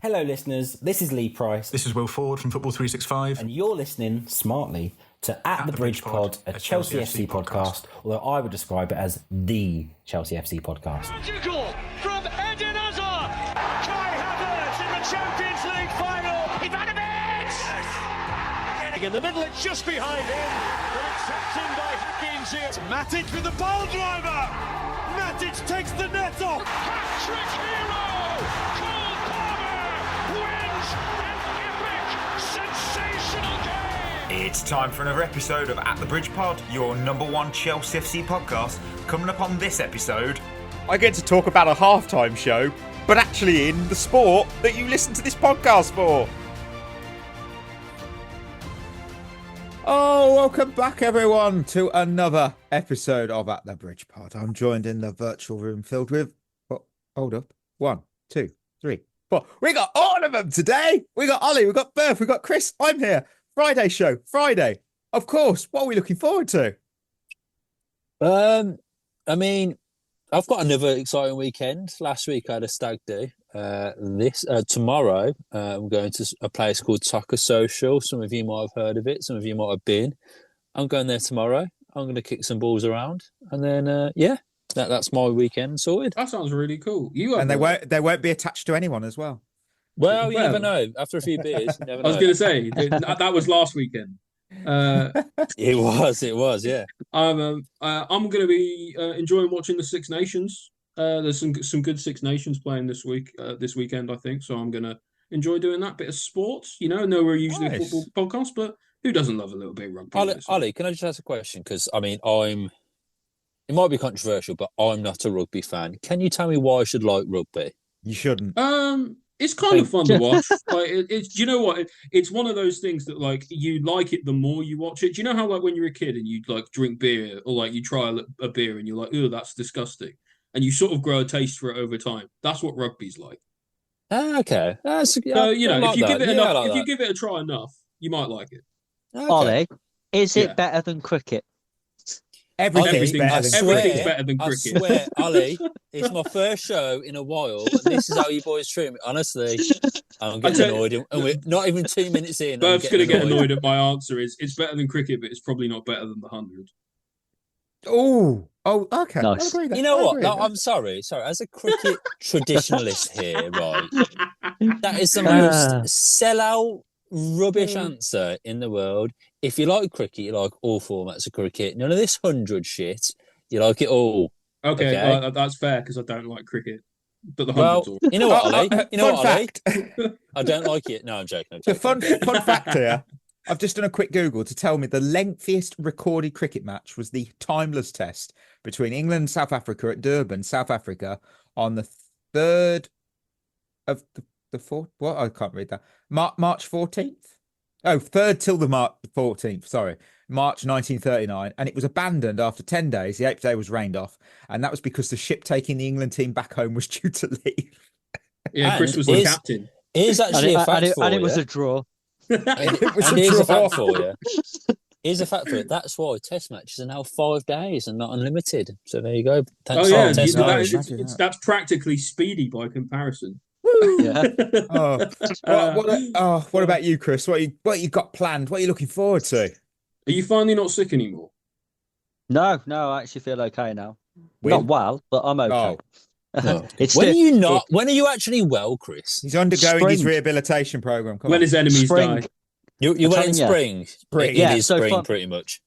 Hello, listeners. This is Lee Price. This is Will Ford from Football 365. And you're listening smartly to At the Bridge Pod, a Chelsea FC podcast, although I would describe it as the Chelsea FC podcast. Magical from Eden Hazard. Kai Havertz in the Champions League final. Ivanovic! In the middle, it's just behind him. But it's tapped in by Hakim Ziyech. Matic with the ball driver. Matic takes the net off. Hat-trick hero. Cole Palmer wins an epic, sensational game. It's time for another episode of At the Bridge Pod, your number one Chelsea FC podcast. Coming up on this episode, I get to talk about a halftime show, but actually in the sport that you listen to this podcast for. Oh, welcome back, everyone, to another episode of At the Bridge Pod. I'm joined in the virtual room filled with, hold up, 1, 2, 3, 4. We got all of them today. We got Ollie, we got Berth, we got Chris. I'm here. Friday show, Friday. Of course. What are we looking forward to? I mean, I've got another exciting weekend. Last week I had a stag do. Tomorrow I'm going to a place called Soccer Social. Some of you might have heard of it. Some of you might have been. I'm going there tomorrow. I'm going to kick some balls around, and then that's my weekend sorted. That sounds really cool. And they won't be attached to anyone as well. Well, you never know. After a few beers, you never know. I was going to say that was last weekend. It was, yeah. I'm going to be enjoying watching the Six Nations. There's some good Six Nations playing this weekend, I think. So I'm going to enjoy doing that bit of sports. You know, we're usually a football podcast, but who doesn't love a little bit of rugby? Ollie, can I just ask a question? Because I mean, it might be controversial, but I'm not a rugby fan. Can you tell me why I should like rugby? You shouldn't. It's kind of fun to watch. Like, you know what? It's one of those things that like you like it the more you watch it. Do you know how like when you're a kid and you like drink beer or like you try a beer and you're like, oh, that's disgusting, and you sort of grow a taste for it over time. That's what rugby's like. Okay. If you give it a try enough, you might like it. Okay. Ollie, is it better than cricket? Everything's better than cricket. I swear, Ollie, it's my first show in a while, and this is how you boys treat me. Honestly, I'm getting annoyed, and we're not even 2 minutes in. Berth's going to get annoyed at my answer. It's better than cricket, but it's probably not better than the 100. Oh, okay. Nice. You know what? No, I'm sorry. As a cricket traditionalist here, right? That is the most sell-out rubbish answer in the world. If you like cricket, you like all formats of cricket. None of this 100 shit. You like it all. Okay? That's fair because I don't like cricket. But the 100's all. You know what, Ollie? Fact. I don't like it. No, I'm joking. The fun fact here. I've just done a quick Google to tell me the lengthiest recorded cricket match was the timeless test between England and South Africa at Durban, South Africa, on the 3rd of the 4th. What? I can't read that. March 14th. Oh, 3rd till the March 14th. Sorry, March 1939, and it was abandoned after 10 days. The 8th day was rained off, and that was because the ship taking the England team back home was due to leave. Yeah, Chris was the captain. Here's actually a fact for you. And it was a draw. Here's a fact for you. Here's a fact for it. That's why Test matches are now 5 days and not unlimited. So there you go. Thanks that's practically speedy by comparison. Yeah. What about you, Chris? What you got planned? What are you looking forward to? Are you finally not sick anymore? No, I actually feel okay now. Not well, but I'm okay. When are you actually well, Chris? He's undergoing his rehabilitation program. When his enemies die. You went in spring. Spring. It is spring, pretty much.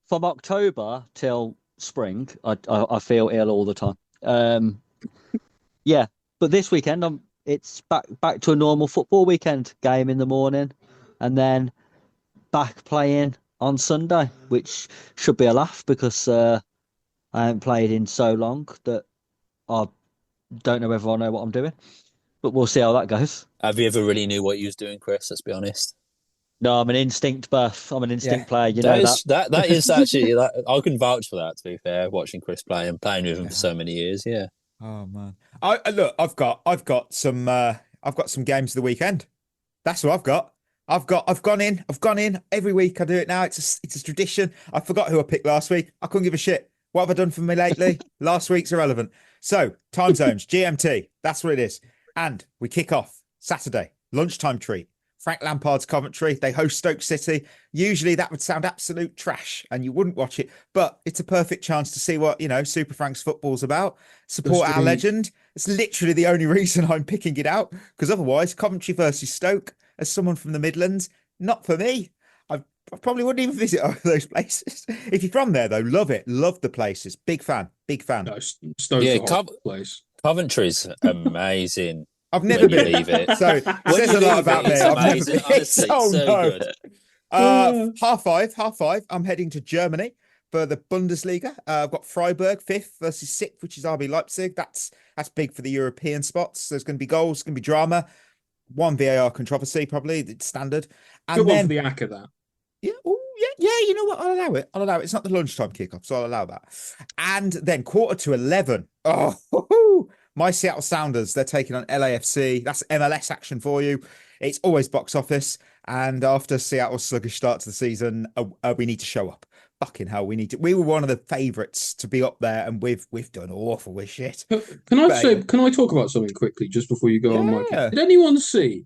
From October till spring, I feel ill all the time. But this weekend it's back to a normal football weekend. Game in the morning, and then back playing on Sunday, which should be a laugh because I haven't played in so long that I don't know whether I know what I'm doing. But we'll see how that goes. Have you ever really knew what you was doing, Chris? Let's be honest. No, I'm an instinct buff. I'm an instinct player. You know that. That is actually. I can vouch for that. To be fair, watching Chris play and playing with him for so many years. Yeah. Oh man. I've got some games of the weekend. That's what I've got. I've gone in every week. I do it now. It's a tradition. I forgot who I picked last week. I couldn't give a shit. What have I done for me lately? Last week's irrelevant. So time zones, GMT. That's what it is. And we kick off Saturday, lunchtime treat. Frank Lampard's Coventry. They host Stoke City. Usually that would sound absolute trash and you wouldn't watch it, but it's a perfect chance to see what, Super Frank's football's about. Support our legend. It's literally the only reason I'm picking it out, because otherwise, Coventry versus Stoke, as someone from the Midlands, not for me. I probably wouldn't even visit those places. If you're from there, though, love it. Love the places. Big fan. Big fan. No, Stoke's a hot place. Coventry's amazing. I've never been. Leave it. So it says a lot about me. I've never been. Honestly, Oh, so no. good. 5:30. I'm heading to Germany for the Bundesliga. I've got Freiburg 5th versus 6th, which is RB Leipzig. That's big for the European spots. There's going to be goals, there's going to be drama. One VAR controversy, probably. It's standard. And Good then, one for the ACCA, that. Yeah, yeah, you know what? I'll allow it. It's not the lunchtime kickoff, so I'll allow that. And then 11:15. Oh, my Seattle Sounders, they're taking on LAFC. That's MLS action for you. It's always box office. And after Seattle's sluggish start to the season, we need to show up. Fucking hell, we were one of the favourites to be up there, and we've done awful with shit. Can I talk about something quickly just before you go on, Mike? Did anyone see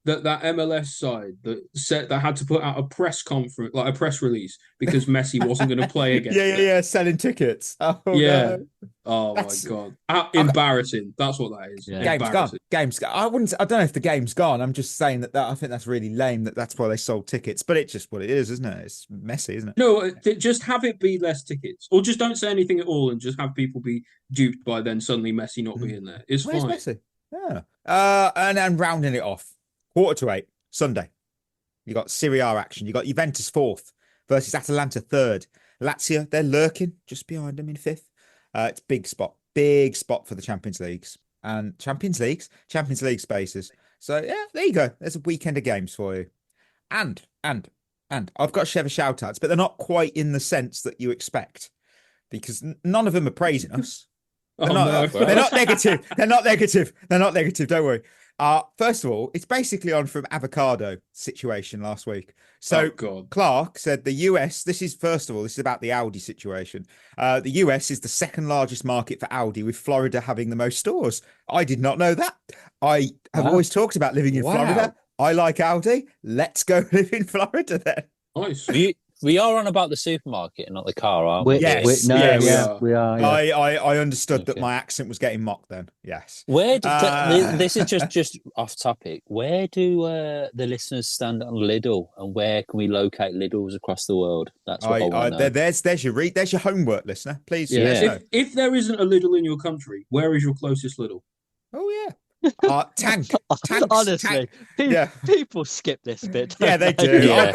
that MLS side that had to put out a press conference, like a press release, because Messi wasn't going to play again? Yeah, selling tickets. Oh, yeah. No. Oh my god, embarrassing. That's what that is. Yeah. Game's gone. I don't know if the game's gone. I'm just saying that I think that's really lame. That's why they sold tickets. But it's just what it is, isn't it? It's messy, isn't it? No, just have it be less tickets, or just don't say anything at all, and just have people be duped by then suddenly Messi not being there. It's Where's fine. Messi? Yeah. And rounding it off, 7:45 Sunday. You got Serie A action. You got Juventus 4th versus Atalanta 3rd. Lazio, they're lurking just behind them in 5th. It's big spot for the Champions League spaces. So yeah, there you go. There's a weekend of games for you. And I've got Shevva shoutouts, but they're not quite in the sense that you expect, because none of them are praising us. They're not negative. They're not negative. Don't worry. First of all, it's basically on from avocado situation last week. So Clark said the US, this is about the Audi situation. The US is the second largest market for Audi, with Florida having the most stores. I did not know that. I have always talked about living in Florida. I like Audi. Let's go live in Florida then. Nice. We are on about the supermarket and not the car, aren't we? Yes. We are. Yeah. I understood that my accent was getting mocked then. Yes. This is just off topic. Where do the listeners stand on Lidl, and where can we locate Lidls across the world? That's what I want to know. There's your homework, listener. Please. Yeah. If there isn't a Lidl in your country, where is your closest Lidl? Oh yeah. Tank. Honestly, people skip this bit. Yeah, they do. Yeah.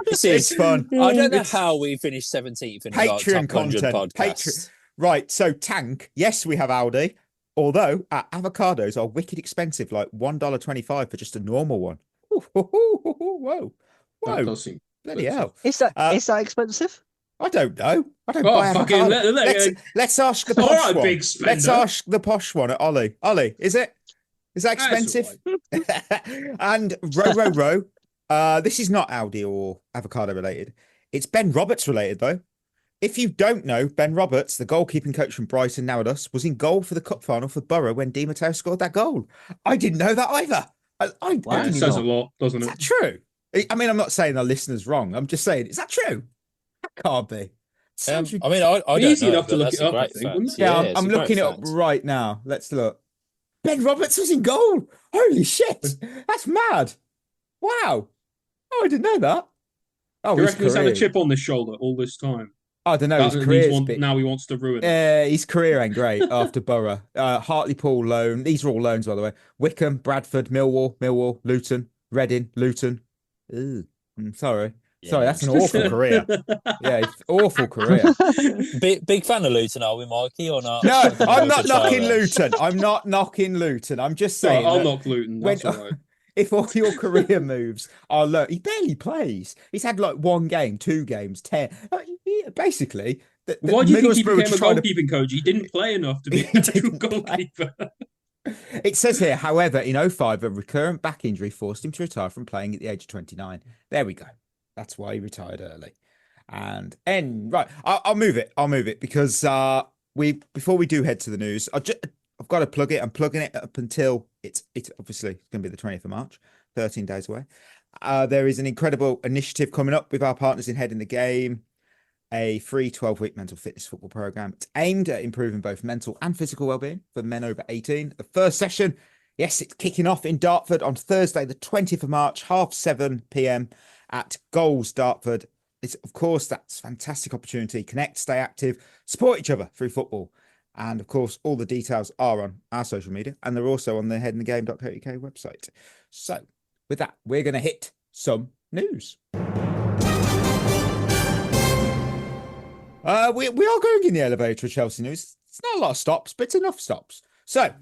It's fun. I don't know how we finished 17th in Patreon top 100 content. podcasts. Right, so Tank. Yes, we have Audi. Although our avocados are wicked expensive, like $1.25 for just a normal one. Whoa. That does seem bloody hell. Is that expensive? I don't know. I don't buy avocado. Let's ask the posh one. Big spender. Let's ask the posh one at Ollie. Ollie, is that expensive? And row. This is not Audi or avocado related. It's Ben Roberts related though. If you don't know, Ben Roberts, the goalkeeping coach from Brighton, now at us, was in goal for the cup final for Borough when Di Matteo scored that goal. I didn't know that either. It says a lot, doesn't it? Is that true? I mean, I'm not saying the listener's wrong. I'm just saying, is that true? That can't be. I don't easy know, enough to look that's it up, a I great think, fact. wouldn't it? Yeah, it's I'm a great looking it up fact. right now. Let's look. Ben Roberts was in goal. Holy shit. That's mad. Wow. Oh, I didn't know that. Oh, Do you reckon he's had a career. chip on his shoulder all this time? I don't know. His career. Now he wants to ruin it. His career ain't great after Borough. Hartlepool loan. These are all loans, by the way. Wickham, Bradford, Millwall, Luton, Reading, Luton. Ooh, sorry. Sorry, that's an awful career. Yeah, it's awful career. Big fan of Luton, are we, Mikey, or not? No, I'm not knocking Luton. I'm not knocking Luton. I'm just saying. I'll knock Luton. That's all right. If all your career moves are low, he barely plays. He's had like 1 game, 2 games, 10. Basically, why do you think he became a goalkeeping coach? He didn't play enough to be a actual goalkeeper. It says here, however, in 2005, a recurrent back injury forced him to retire from playing at the age of 29. There we go. That's why he retired early. And right, I'll move it. Because before we do head to the news, I've got to plug it. I'm plugging it up until it's obviously going to be the 20th of March, 13 days away. There is an incredible initiative coming up with our partners in Head in the Game, a free 12-week mental fitness football program. It's aimed at improving both mental and physical well-being for men over 18. The first session, yes, it's kicking off in Dartford on Thursday, the 20th of March, 7:30 p.m. at Goals Dartford. It's, of course, that's a fantastic opportunity. Connect, stay active, support each other through football. And, of course, all the details are on our social media, and they're also on the headinthegame.co.uk website. So, with that, we're going to hit some news. We are going in the elevator of Chelsea news. It's not a lot of stops, but it's enough stops. So,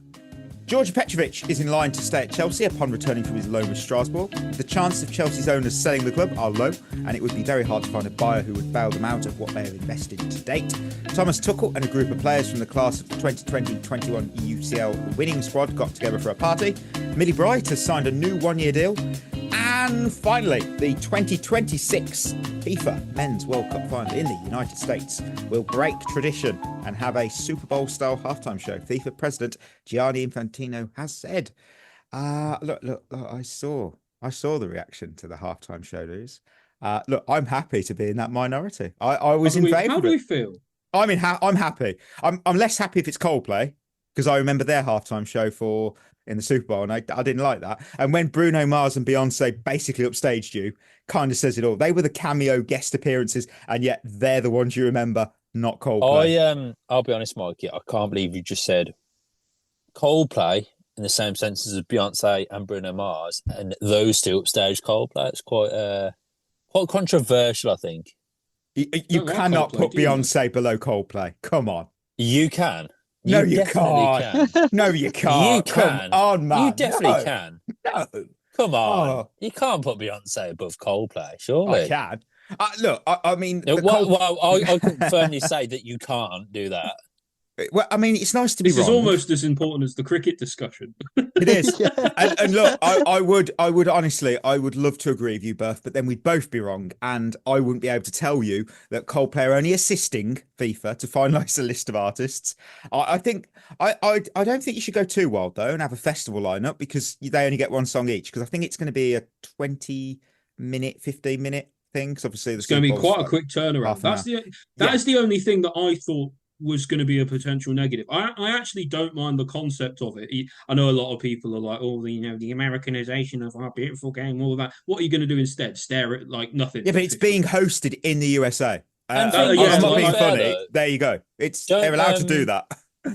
Georgi Petrovic is in line to stay at Chelsea upon returning from his loan with Strasbourg. The chances of Chelsea's owners selling the club are low, and it would be very hard to find a buyer who would bail them out of what they have invested to date. Thomas Tuchel and a group of players from the class of the 2020-21 UCL winning squad got together for a party. Millie Bright has signed a new one-year deal. And finally, the 2026 FIFA Men's World Cup final in the United States will break tradition and have a Super Bowl-style halftime show. FIFA President Gianni Infantino has said. Look, I saw the reaction to the halftime show news. Look, I'm happy to be in that minority. I was in favour. How do we feel? I'm happy. I'm less happy if it's Coldplay, because I remember their halftime show in the Super Bowl, and I didn't like that. And when Bruno Mars and Beyonce basically upstaged you, kind of says it all. They were the cameo guest appearances, and yet they're the ones you remember, not Coldplay. I'll be honest, Mike. I can't believe you just said Coldplay in the same sense as Beyonce and Bruno Mars, and those two upstaged Coldplay. It's quite controversial, I think. You cannot put Beyonce below Coldplay. Come on. You can. No, you can't. No, you can't. You can. Come on, man. You definitely can. No. Come on. You can't put Beyonce above Coldplay, surely. I can. Look, I mean... I can firmly say that you can't do that. Well, I mean, it's nice to be wrong. This is almost as important as the cricket discussion. It is. And look, I would honestly, I would love to agree with you, Berth, but then we'd both be wrong. And I wouldn't be able to tell you that Coldplay are only assisting FIFA to finalise a list of artists. I don't think you should go too wild, though, and have a festival lineup, because they only get one song each. Because I think it's going to be a 20-minute, 15-minute thing. Because obviously it's going to be quite a quick turnaround. That is the only thing that I thought was going to be a potential negative. I actually don't mind the concept of it. I know a lot of people are like, oh, the Americanization of our beautiful game, all of that. What are you going to do instead? Stare at like nothing? Yeah, but it's being hosted in the USA. I'm not being funny. There you go. They're allowed to do that.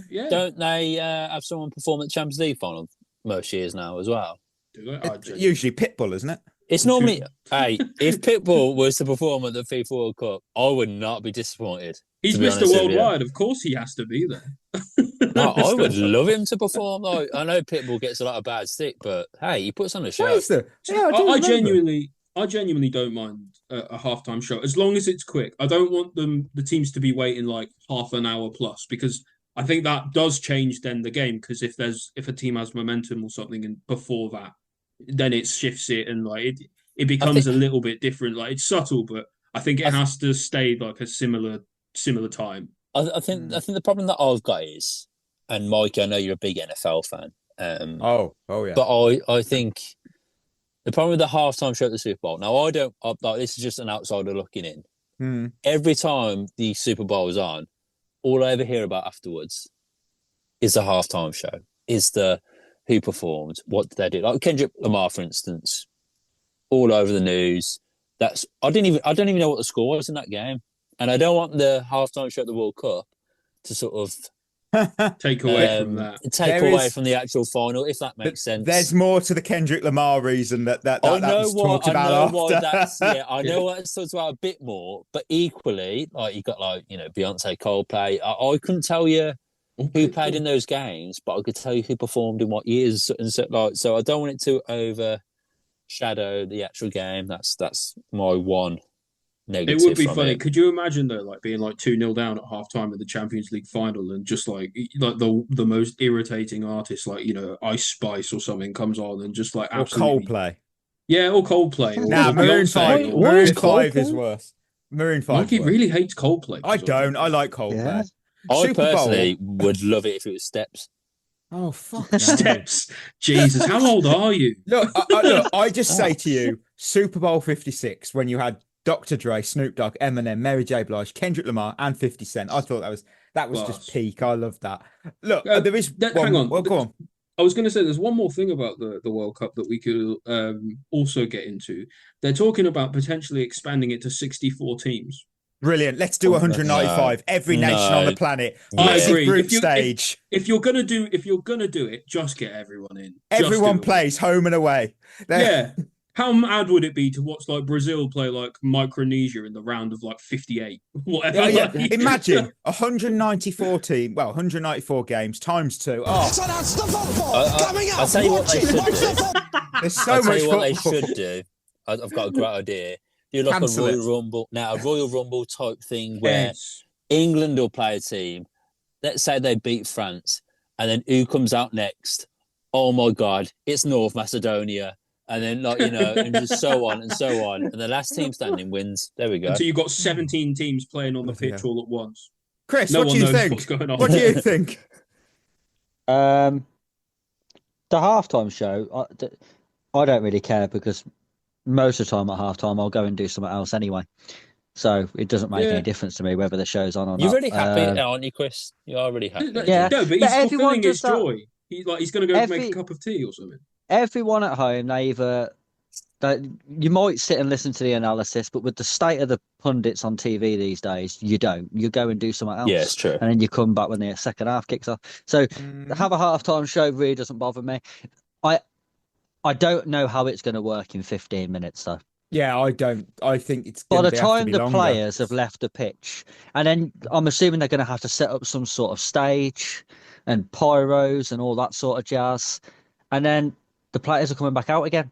Yeah. Don't they have someone perform at the Champions League final most years now as well? Do they? Usually Pitbull, isn't it? It's normally, hey, if Pitbull was to perform at the FIFA World Cup, I would not be disappointed. He's Mr. Worldwide. Of course he has to be there. No, I would love him to perform. Like, I know Pitbull gets a lot of bad stick, but hey, he puts on a show. I genuinely don't mind a halftime show, as long as it's quick. I don't want the teams to be waiting like half an hour plus, because I think that does change then the game, because if a team has momentum or something and before that, then it shifts it, and like it becomes a little bit different. Like, it's subtle, but I think it has to stay like a similar time. I think the problem that I've got is, and Mike, I know you're a big NFL fan. Oh yeah. But I think the problem with the halftime show at the Super Bowl. Now this is just an outsider looking in. Every time the Super Bowl is on, all I ever hear about afterwards is the halftime show. Is the who performed, what did they do? Like Kendrick Lamar, for instance, all over the news. I don't even know what the score was in that game. And I don't want the halftime show at the World Cup to sort of take away from that. Take away from the actual final, if that makes sense. There's more to the Kendrick Lamar reason that was talked about after. I know what it's talked about a bit more, but equally, like, you got Beyonce, Coldplay. I couldn't tell you who played in those games, but I could tell you who performed in what years, and so I don't want it to overshadow the actual game. That's my one negative. It would be funny. Could you imagine though, like being like 2-0 down at halftime of the Champions League final, and just like the most irritating artist, like Ice Spice or something, comes on and just like absolutely... Coldplay. Yeah, or Coldplay. Nah, Maroon 5. Maroon 5 is worse. Maroon 5. Mikey really hates Coldplay. I don't. I like Coldplay. Yeah. I personally would love it if it was Steps. Oh, fuck no. Steps. Jesus, how old are you? Look, I just say to you, Super Bowl 56, when you had Dr. Dre, Snoop Dogg, Eminem, Mary J. Blige, Kendrick Lamar, and 50 Cent. I thought that was just peak. I love that. Look, there is hang on. Well, go on. I was going to say there's one more thing about the World Cup that we could also get into. They're talking about potentially expanding it to 64 teams. Brilliant. Let's do 195. Every nation on the planet. I agree. Group stage. If you're gonna do it, just get everyone in. Everyone plays home and away. Yeah. How mad would it be to watch like Brazil play like Micronesia in the round of like 58? Whatever. Yeah. Imagine 194 games times 2. Oh, So that's the football coming up. I'll tell you what they should do. there's so I'll much tell you what football. they should do. I've got a great idea. Do like Cancel a Royal Rumble type thing where Yes. England will play a team. Let's say they beat France, and then who comes out next? Oh my God, it's North Macedonia. And then, and just so on and so on. And the last team standing wins. There we go. Until you've got 17 teams playing on the pitch all at once. Chris, No what one do you knows think? what's going on. What do you think? The halftime show, I don't really care because most of the time at halftime I'll go and do something else anyway. So it doesn't make any difference to me whether the show's on or not. You're really happy, aren't you, Chris? You are really happy. Yeah. No, but he's fulfilling his joy. He's going to go make a cup of tea or something. Everyone at home, you might sit and listen to the analysis, but with the state of the pundits on TV these days, you don't. You go and do something else. Yeah, it's true. And then you come back when the second half kicks off. So have a halftime show really doesn't bother me. I don't know how it's going to work in 15 minutes though. Yeah, I don't. I think it's by gonna the have to time be the longer. players have left the pitch, and then I'm assuming they're going to have to set up some sort of stage and pyros and all that sort of jazz, and then the players are coming back out again.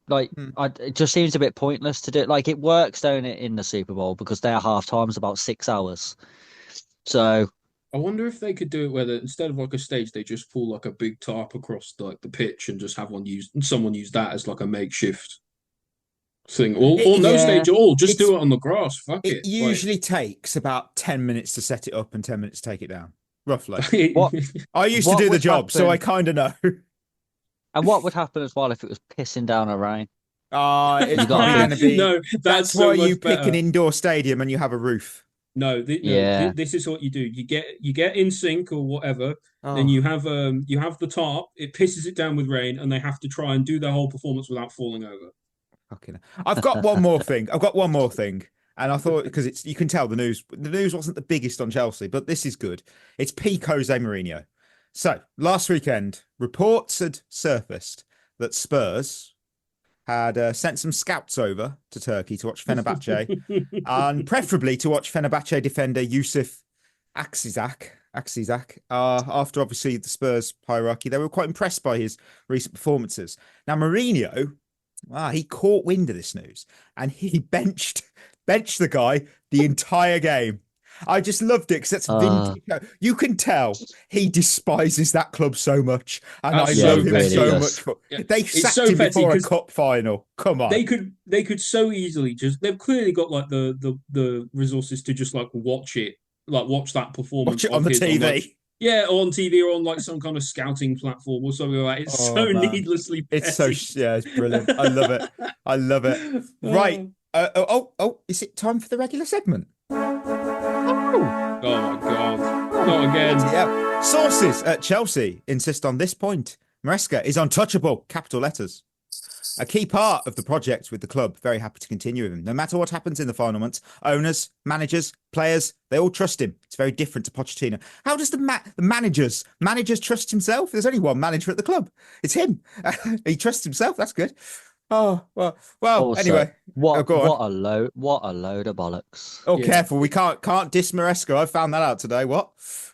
Like, it just seems a bit pointless to do it. Like, it works, don't it, in the Super Bowl because their half time is about 6 hours. So I wonder if they could do it where instead of like a stage, they just pull like a big tarp across like the pitch and just have someone use that as like a makeshift thing. Or no stage at all. Just do it on the grass. Fuck it. It usually takes about 10 minutes to set it up and 10 minutes to take it down, roughly. what I used to do the job, so I kind of know. And what would happen as well if it was pissing down a rain? It's probably going to be. No, that's so why you much pick better. an indoor stadium and you have a roof. No, this is what you do. You get in sync or whatever. Then you have the tarp. It pisses it down with rain, and they have to try and do their whole performance without falling over. Okay, I've got one more thing. And I thought because you can tell the news wasn't the biggest on Chelsea, but this is good. It's peak Jose Mourinho. So last weekend, reports had surfaced that Spurs had sent some scouts over to Turkey to watch Fenerbahce, and preferably to watch Fenerbahce defender Yusuf Akizak. After obviously the Spurs hierarchy, they were quite impressed by his recent performances. Now Mourinho, he caught wind of this news and he benched the guy the entire game. I just loved it because that's vintage. You can tell he despises that club so much, and I love him really so does. much. Yeah. They It's sacked so him petty before a 'cause cup final. Come on, They could so easily they've clearly got like the resources to just like watch that performance. watch it on the TV. On TV or on like some kind of scouting platform or something like that. It's so man. needlessly petty. It's it's brilliant. I love it. Right. Is it time for the regular segment? Oh my God. Not again. Yeah. Sources at Chelsea insist on this point. Maresca is untouchable, capital letters. A key part of the project with the club. Very happy to continue with him. No matter what happens in the final months, owners, managers, players, they all trust him. It's very different to Pochettino. How does the managers trust himself? There's only one manager at the club. It's him. He trusts himself. That's good. Oh, well, Also, anyway. What go on. a load of bollocks. Oh, careful. We can't diss Maresca. I found that out today. What?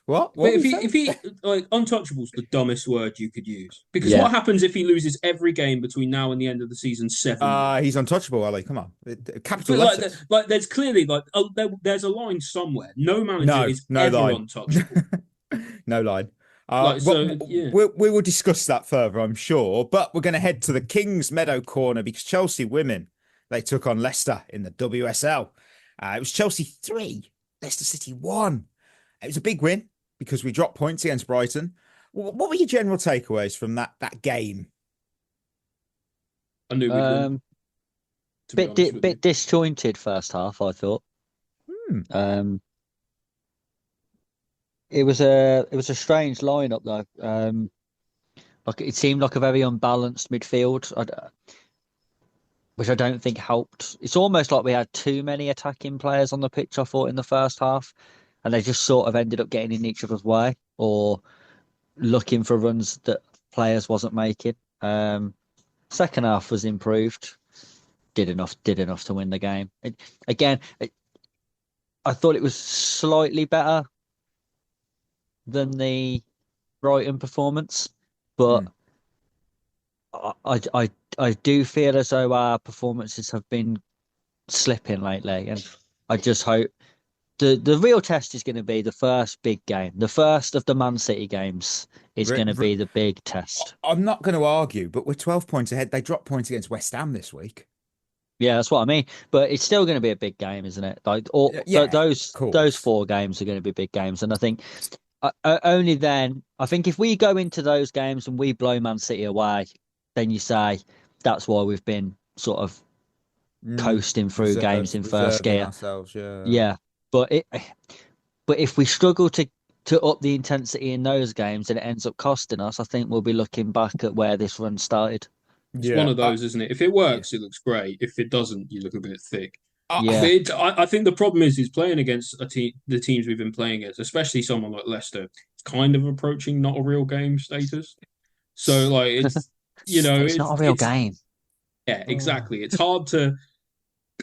But if he like untouchable's the dumbest word you could use. Because what happens if he loses every game between now and the end of the season 7? He's untouchable, Ali. Come on. Capital But letters. there's clearly there's a line somewhere. No manager is ever line. untouchable. No line. Yeah. We will discuss that further, I'm sure. But we're going to head to the Kingsmeadow corner because Chelsea women, they took on Leicester in the WSL. It was Chelsea 3, Leicester City 1. It was a big win because we dropped points against Brighton. What were your general takeaways from that game? I knew we'd win. Bit disjointed first half, I thought. It was a strange lineup though. Like it seemed like a very unbalanced midfield, which I don't think helped. It's almost like we had too many attacking players on the pitch, I thought, in the first half, and they just sort of ended up getting in each other's way or looking for runs that players wasn't making. Second half was improved. Did enough to win the game. I thought it was slightly better than the Brighton performance, but I do feel as though our performances have been slipping lately, and I just hope the real test is going to be the first big game. The first of the Man City games is going to be the big test. I'm not going to argue, but we're 12 points ahead. They dropped points against West Ham this week. Yeah, that's what I mean. But it's still going to be a big game, isn't it? Like those 4 games are going to be big games, and I think only then. I think if we go into those games and we blow Man City away, then you say that's why we've been sort of coasting through games in first gear. Yeah, but if we struggle to up the intensity in those games and it ends up costing us, I think we'll be looking back at where this run started. It's one of those, isn't it? If it works, it looks great. If it doesn't, you look a bit thick. I think the problem is playing against the teams we've been playing against, especially someone like Leicester. It's kind of approaching not a real game status. So, like, it's it's not a real game. Yeah, exactly. It's hard to.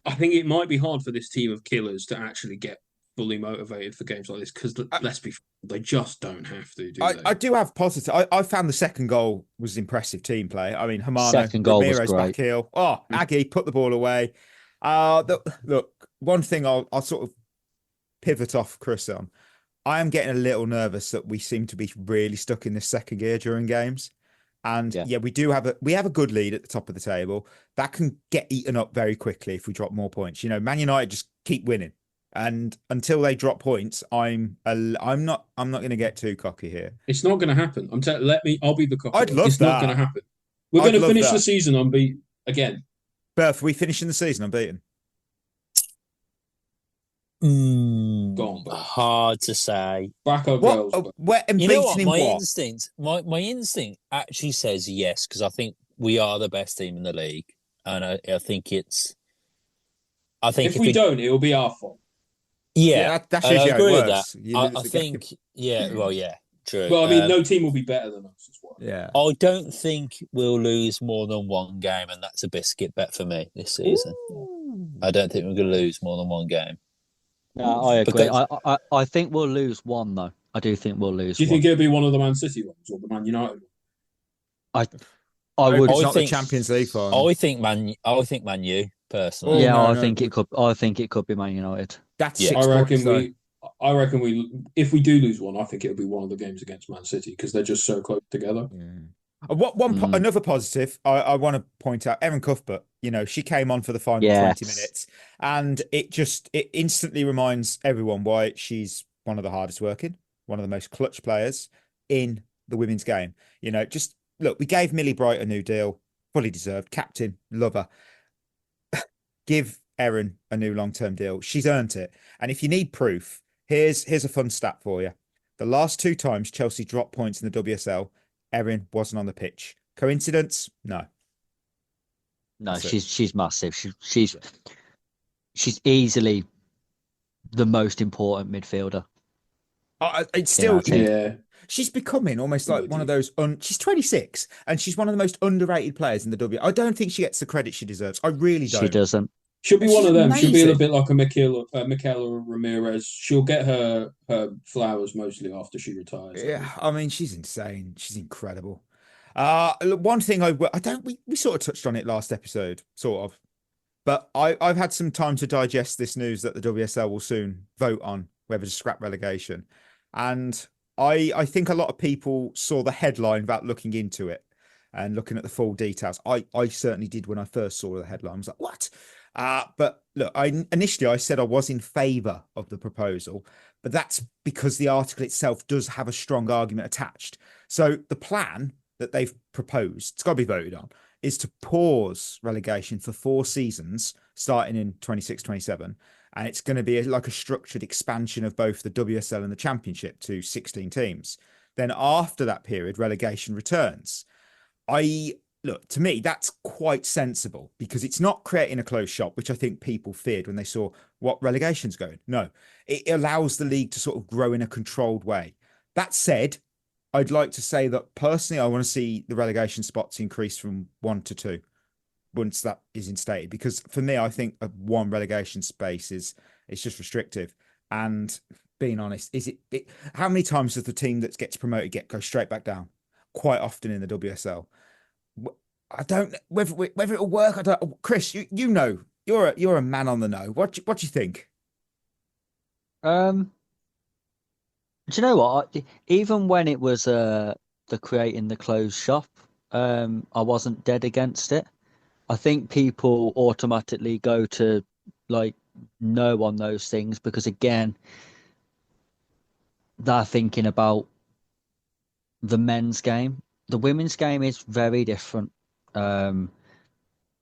I think it might be hard for this team of killers to actually get fully motivated for games like this because let's be, they just don't have to. I do have positive. I found the second goal was impressive team play. I mean, Hermano, second goal Ramirez was great. Back heel. Oh, Aggie put the ball away. Look, one thing I'll sort of pivot off Chris on. I am getting a little nervous that we seem to be really stuck in this second gear during games. And we have a good lead at the top of the table that can get eaten up very quickly if we drop more points. Man United just keep winning, and until they drop points, I'm not going to get too cocky here. It's not going to happen. I'll be the cocky. I'd love it's that. Not going to happen. We're going to finish the season unbeaten again. Berth, we finishing the season unbeaten? Hard to say. Back up, girls. We're unbeaten. You know what? In My what? instinct, my instinct actually says yes, because I think we are the best team in the league, and I think it's. I think if we don't, it will be our fault. Yeah, that shows you how it works. I think. Yeah, well, yeah, true. Well, I mean, no team will be better than us as well. Yeah, I don't think we'll lose more than one game, and that's a biscuit bet for me this season. Ooh. I don't think we're going to lose more than one game. No, I agree. I think we'll lose one though. I do think we'll lose. Do you think it'll be one of the Man City ones or the Man United one? I would. It's not the Champions League final. I think Man U personally. Yeah, I think it could. I think it could be Man United. That's I reckon we. If we do lose one, I think it'll be one of the games against Man City because they're just so close together. Yeah. Another positive I want to point out, Erin Cuthbert, she came on for the final 20 minutes and it instantly reminds everyone why she's one of the hardest working, one of the most clutch players in the women's game. Just look, we gave Millie Bright a new deal, fully deserved, captain, love her. Give Erin a new long-term deal. She's earned it. And if you need proof, here's a fun stat for you. The last 2 times Chelsea dropped points in the WSL, Erin wasn't on the pitch. Coincidence? No. No, she's massive. She's easily the most important midfielder. It's still She's becoming almost like one of those. She's 26 and she's one of the most underrated players in the W. I don't think she gets the credit she deserves. I really don't. She doesn't. She'll be one of them. Amazing. She'll be a little bit like a Michaela Ramirez. She'll get her flowers mostly after she retires. Yeah, I mean, she's insane. She's incredible. One thing we sort of touched on it last episode, sort of, but I've had some time to digest this news that the WSL will soon vote on whether to scrap relegation, and I think a lot of people saw the headline without looking into it and looking at the full details. I certainly did when I first saw the headline. I was like, what? But look, initially I said I was in favour of the proposal, but that's because the article itself does have a strong argument attached. So the plan that they've proposed, it's got to be voted on, is to pause relegation for 4 seasons starting in 26-27. And it's going to be like a structured expansion of both the WSL and the Championship to 16 teams. Then after that period, relegation returns. Look, to me, that's quite sensible because it's not creating a closed shop, which I think people feared when they saw what relegation's going. No, it allows the league to sort of grow in a controlled way. That said, I'd like to say that personally, I want to see the relegation spots increase from 1 to 2 once that is instated. Because for me, I think a 1 relegation space it's just restrictive. And being honest, how many times does the team that gets promoted go straight back down? Quite often in the WSL. I don't whether it'll work. I don't. Chris, you know, you're a man on the know. What do you think? Do you know what? Even when it was the creating the closed shop, I wasn't dead against it. I think people automatically go to like no on those things because again, they're thinking about the men's game. The women's game is very different. And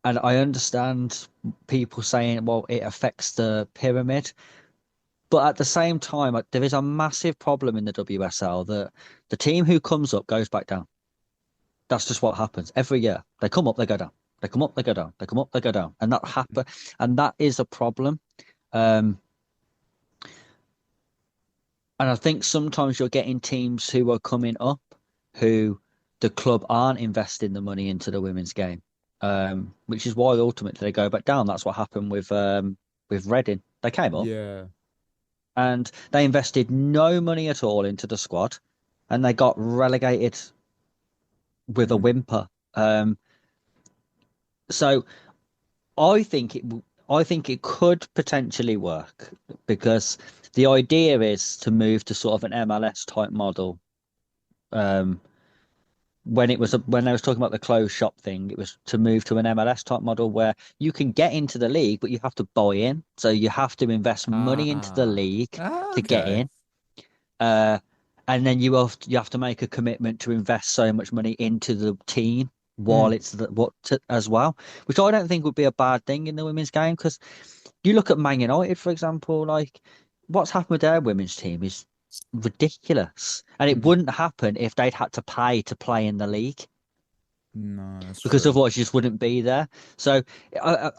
I understand people saying, well, it affects the pyramid. But at the same time, there is a massive problem in the WSL that the team who comes up goes back down. That's just what happens every year. They come up, they go down. They come up, they go down. They come up, they go down. And that happen, and that is a problem. And I think sometimes you're getting teams who are coming up who the club aren't investing the money into the women's game, which is why ultimately they go back down. That's what happened with Reading. They came up, and they invested no money at all into the squad, and they got relegated with a whimper. So I think it could potentially work because the idea is to move to sort of an MLS type model. When I was talking about the closed shop thing, it was to move to an MLS type model where you can get into the league, but you have to buy in. So you have to invest money into the league to get in. And then you have to make a commitment to invest so much money into the team while it's as well, which I don't think would be a bad thing in the women's game. Because you look at Man United, for example, like what's happened with their women's team is ridiculous, and it wouldn't happen if they'd had to pay to play in the league. No, that's because true. Otherwise you just wouldn't be there. So I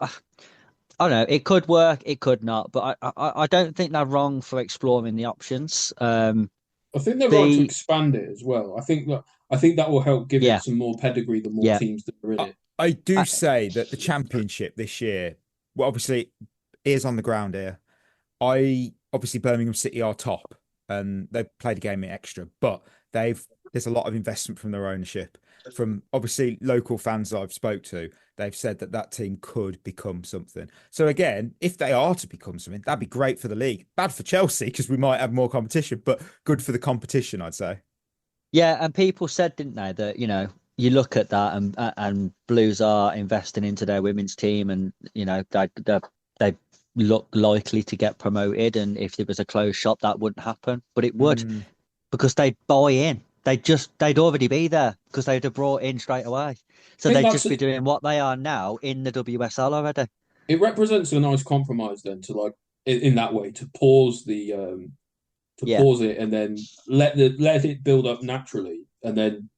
don't know, it could work, it could not, but I don't think they're wrong for exploring the options. I think they're right to expand it as well. I think that will help give it some more pedigree the more teams that are in it. I do say that the Championship this year, well, obviously, ears on the ground here. Obviously Birmingham City are top, and they've played a game in extra, but there's a lot of investment from their ownership. From obviously local fans that I've spoke to, they've said that team could become something. So again, if they are to become something, that'd be great for the league. Bad for Chelsea because we might have more competition, but good for the competition, I'd say. Yeah, and people said, didn't they, that you look at that and Blues are investing into their women's team, and they look likely to get promoted. And if there was a closed shop, that wouldn't happen, but it would because they'd buy in. They'd already be there because they'd have brought in straight away. So they'd just be doing what they are now in the WSL already. It represents a nice compromise then to like in that way to pause pause it and then let it build up naturally, and then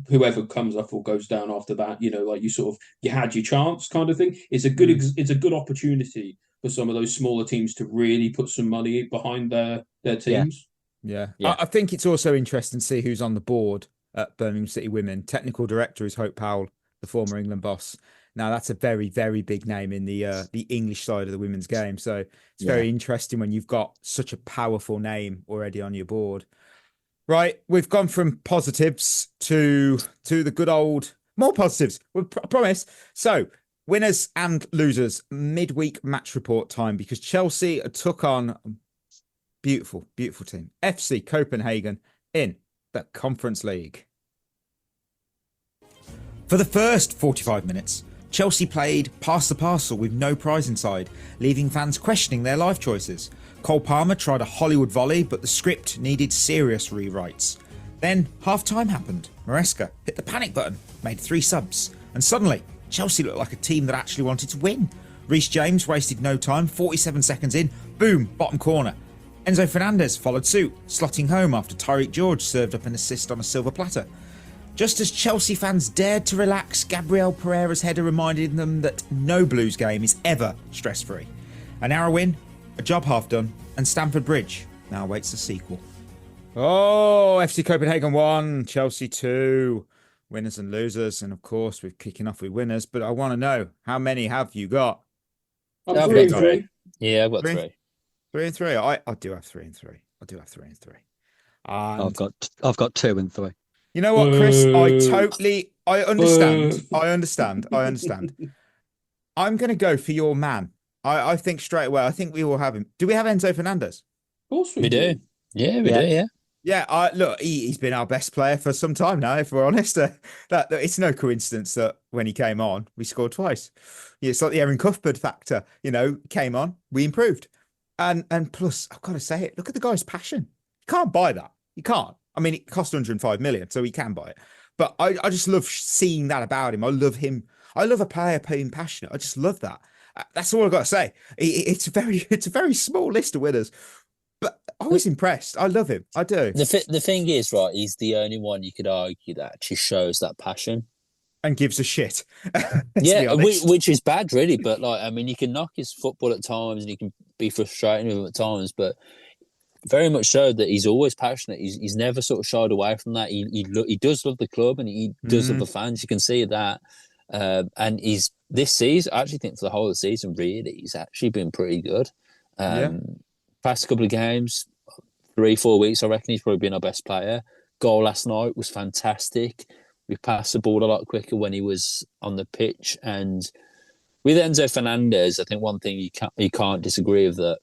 whoever comes up or goes down after that, like you had your chance kind of thing. It's a good it's a good opportunity for some of those smaller teams to really put some money behind their teams. Yeah. I think it's also interesting to see who's on the board at Birmingham City Women. Technical director is Hope Powell, the former England boss. Now, that's a very, very big name in the English side of the women's game. So it's very interesting when you've got such a powerful name already on your board. Right, we've gone from positives to the good old more positives. I promise. So, winners and losers, midweek match report time, because Chelsea took on beautiful, beautiful team, FC Copenhagen, in the Conference League. For the first 45 minutes, Chelsea played pass the parcel with no prize inside, leaving fans questioning their life choices. Cole Palmer tried a Hollywood volley, but the script needed serious rewrites. Then half-time happened. Maresca hit the panic button, made 3 subs, and suddenly Chelsea looked like a team that actually wanted to win. Reece James wasted no time, 47 seconds in, boom, bottom corner. Enzo Fernandez followed suit, slotting home after Tyreek George served up an assist on a silver platter. Just as Chelsea fans dared to relax, Gabriel Pereira's header reminded them that no Blues game is ever stress-free. An hour win, a job half done, and Stamford Bridge now awaits the sequel. Oh, FC Copenhagen 1, Chelsea 2. Winners and losers, and of course we're kicking off with winners, but I want to know, how many have you got? I've got 3. Yeah, I've got 3. 3 and 3. I do have 3 and 3. I do have 3 and 3. And I've got 2 and 3. you know what, Chris? I understand. I'm going to go for your man. I think straight away. I think we will have him. Do we have Enzo Fernandez? Of course We do. Yeah, we do. Yeah. Yeah, look, he's been our best player for some time now, if we're honest. That it's no coincidence that when he came on, we scored twice. Yeah, it's like the Erin Cuthbert factor. Came on, we improved. And plus, I've got to say it, look at the guy's passion. You can't buy that. You can't. I mean, it cost 105 million, so he can buy it. But I just love seeing that about him. I love him. I love a player being passionate. I just love that. That's all I've got to say. It's a very small list of winners. But I was impressed. I love him. I do. The thing is, right, he's the only one you could argue that actually shows that passion. And gives a shit. Yeah, which is bad, really. But, you can knock his football at times and you can be frustrating with him at times, but very much so that he's always passionate. He's never sort of shied away from that. He does love the club and he does love the fans. You can see that. And he's this season, I actually think for the whole of the season, really, he's actually been pretty good. Past couple of games, 3-4 weeks, I reckon he's probably been our best player. Goal last night was fantastic. We passed the ball a lot quicker when he was on the pitch. And with Enzo Fernandez, I think one thing you can't disagree with that.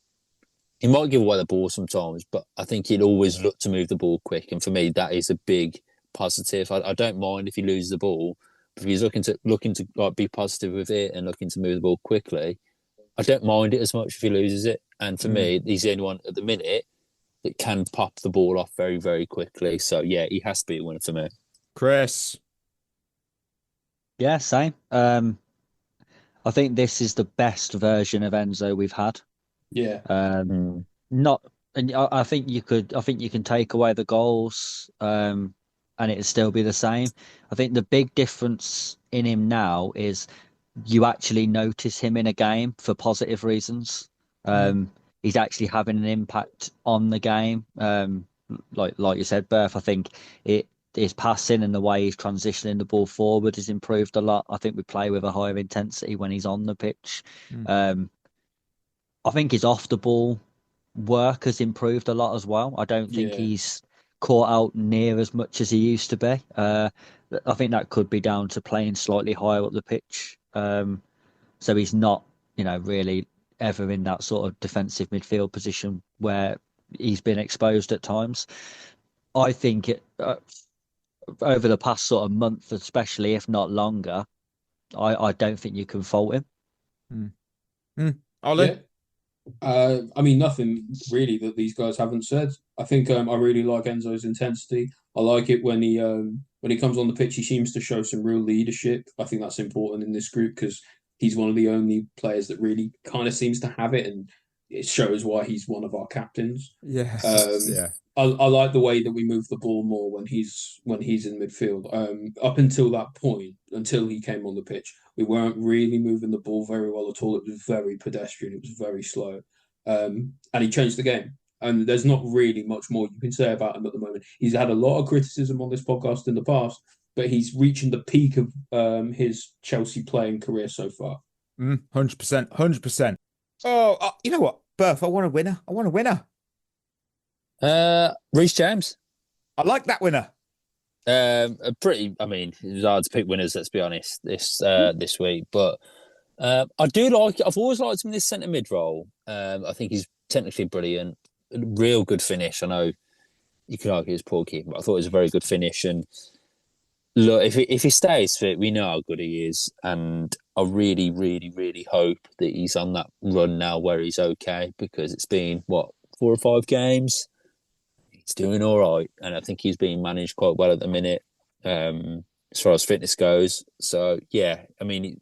He might give away the ball sometimes, but I think he'd always look to move the ball quick. And for me, that is a big positive. I don't mind if he loses the ball, but if he's looking to be positive with it and looking to move the ball quickly, I don't mind it as much if he loses it. And for me, he's the only one at the minute that can pop the ball off very, very quickly. So, yeah, he has to be a winner for me. Chris. Yeah, same. I think this is the best version of Enzo we've had. Yeah. I think you can take away the goals, and it'd still be the same. I think the big difference in him now is you actually notice him in a game for positive reasons. He's actually having an impact on the game. Like you said, Berth, I think his passing and the way he's transitioning the ball forward has improved a lot. I think we play with a higher intensity when he's on the pitch. I think his off the ball work has improved a lot as well. I don't think he's caught out near as much as he used to be. I think that could be down to playing slightly higher up the pitch. So he's not, really ever in that sort of defensive midfield position where he's been exposed at times. I think over the past sort of month, especially, if not longer, I don't think you can fault him. Ollie? Yeah. Nothing really that these guys haven't said. I think I really like Enzo's intensity. I like it when he comes on the pitch, he seems to show some real leadership. I think that's important in this group because he's one of the only players that really kind of seems to have it, and it shows why he's one of our captains. Yeah. I like the way that we move the ball more when he's in midfield. Up until that point, until he came on the pitch, we weren't really moving the ball very well at all. It was very pedestrian. It was very slow. And he changed the game. And there's not really much more you can say about him at the moment. He's had a lot of criticism on this podcast in the past, but he's reaching the peak of his Chelsea playing career so far. 100%. 100%. Oh, you know what, Berth? I want a winner. Reece James. I like that winner. It was hard to pick winners, let's be honest, this week. But I do like it. I've always liked him in this centre mid role. I think he's technically brilliant. Real good finish. I know you could argue it's poor keeping, but I thought it was a very good finish. And Look, if he stays fit, we know how good he is, and I really, really, really hope that he's on that run now where he's okay, because it's been 4 or 5 games. He's doing all right, and I think he's being managed quite well at the minute, as far as fitness goes. So yeah, I mean,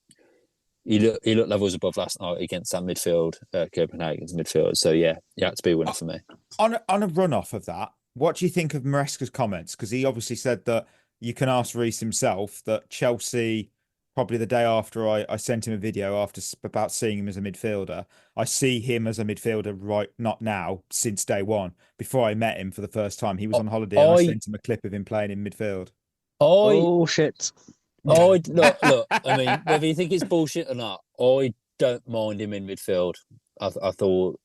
he looked levels above last night against that midfield, Copenhagen's midfield. So yeah, he had to be a winner for me. On a run off of that, what do you think of Maresca's comments? Because he obviously said that you can ask Reece himself that Chelsea, probably the day after I sent him a video about seeing him as a midfielder. I see him as a midfielder not now, since day one. Before I met him for the first time, he was on holiday and I sent him a clip of him playing in midfield. Bullshit. Look. I mean, whether you think it's bullshit or not, I don't mind him in midfield. I thought.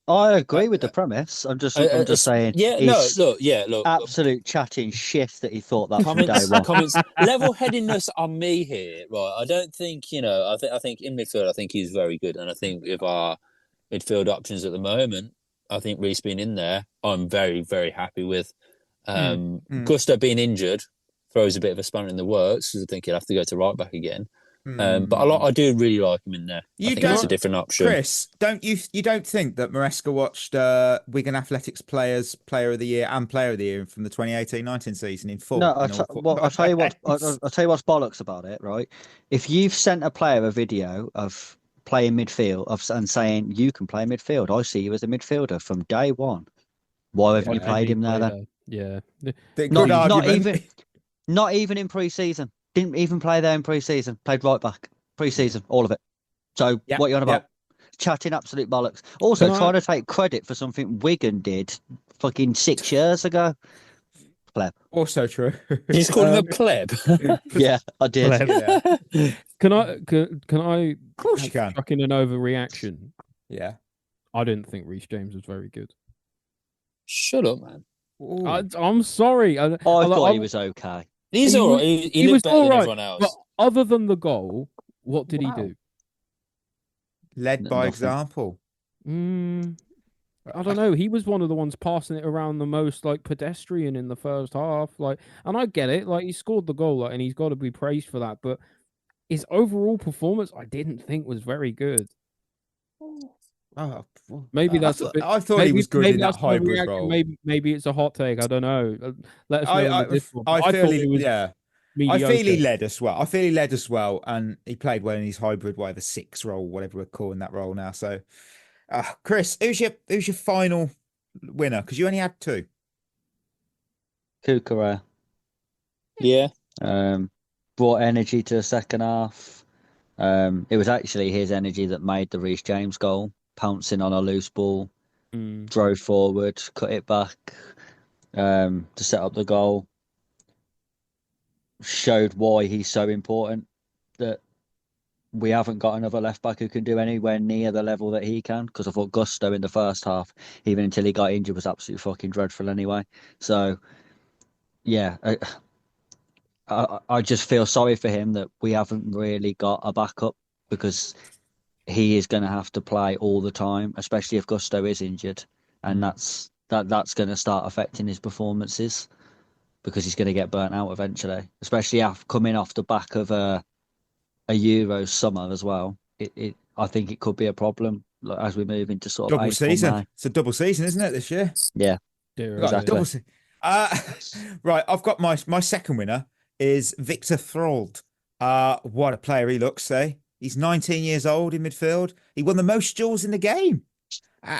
I agree with the premise. I'm just saying. Yeah, look. Absolute chatting shit that he thought that from day one. Comments, level-headedness on me here, right? I don't think, I think in midfield, I think he's very good. And I think with our midfield options at the moment, I think Reece being in there, I'm very, very happy with. Gusto being injured throws a bit of a spanner in the works, because I think he'll have to go to right back again. But I do really like him in there. I think it's a different option. Chris, you don't think that Maresca watched Wigan Athletics Player of the Year and Player of the Year from the 2018-19 season in full? No, I'll tell you what. I'll tell you what's bollocks about it, right? If you've sent a player a video of playing midfield and saying you can play midfield, I see you as a midfielder from day one. Why haven't you played him there then? Yeah, not even in pre-season. Didn't even play there in pre-season. Played right back. Pre-season, all of it. So what are you on about? Chatting absolute bollocks. Also trying to take credit for something Wigan did fucking 6 years ago. Pleb. Also true. You just called him a pleb? Yeah, I did. Yeah. Can I? Of course you can. Fucking an overreaction. Yeah. I didn't think Reece James was very good. Shut up, man. I'm sorry. I thought he was okay. He's all right. He was all right. Everyone else. But other than the goal, what did he do? Led by example. I don't know. He was one of the ones passing it around the most, like pedestrian in the first half. And I get it. He scored the goal, and he's got to be praised for that. But his overall performance, I didn't think was very good. Maybe that's I thought he was good in that hybrid role. Maybe it's a hot take. I don't know. Let us know. I feel he led us well. I feel he led us well, and he played well in his hybrid, whatever 6 role, whatever we're calling that role now. So, Chris, who's your final winner? Because you only had 2. Cucurella. Yeah. Brought energy to the second half. It was actually his energy that made the Reece James goal. Pouncing on a loose ball, drove forward, cut it back to set up the goal. Showed why he's so important, that we haven't got another left back who can do anywhere near the level that he can. Because I thought Gusto in the first half, even until he got injured, was absolutely fucking dreadful anyway. So, yeah, I just feel sorry for him that we haven't really got a backup, because he is going to have to play all the time, especially if Gusto is injured, and that's going to start affecting his performances, because he's going to get burnt out eventually, especially coming off the back of a Euros summer as well. I think it could be a problem as we move into sort of double season. May. It's a double season, isn't it, this year? Yeah, exactly. Right, I've got my second winner is Victor Throld. What a player he looks, eh? He's 19 years old in midfield. He won the most duels in the game.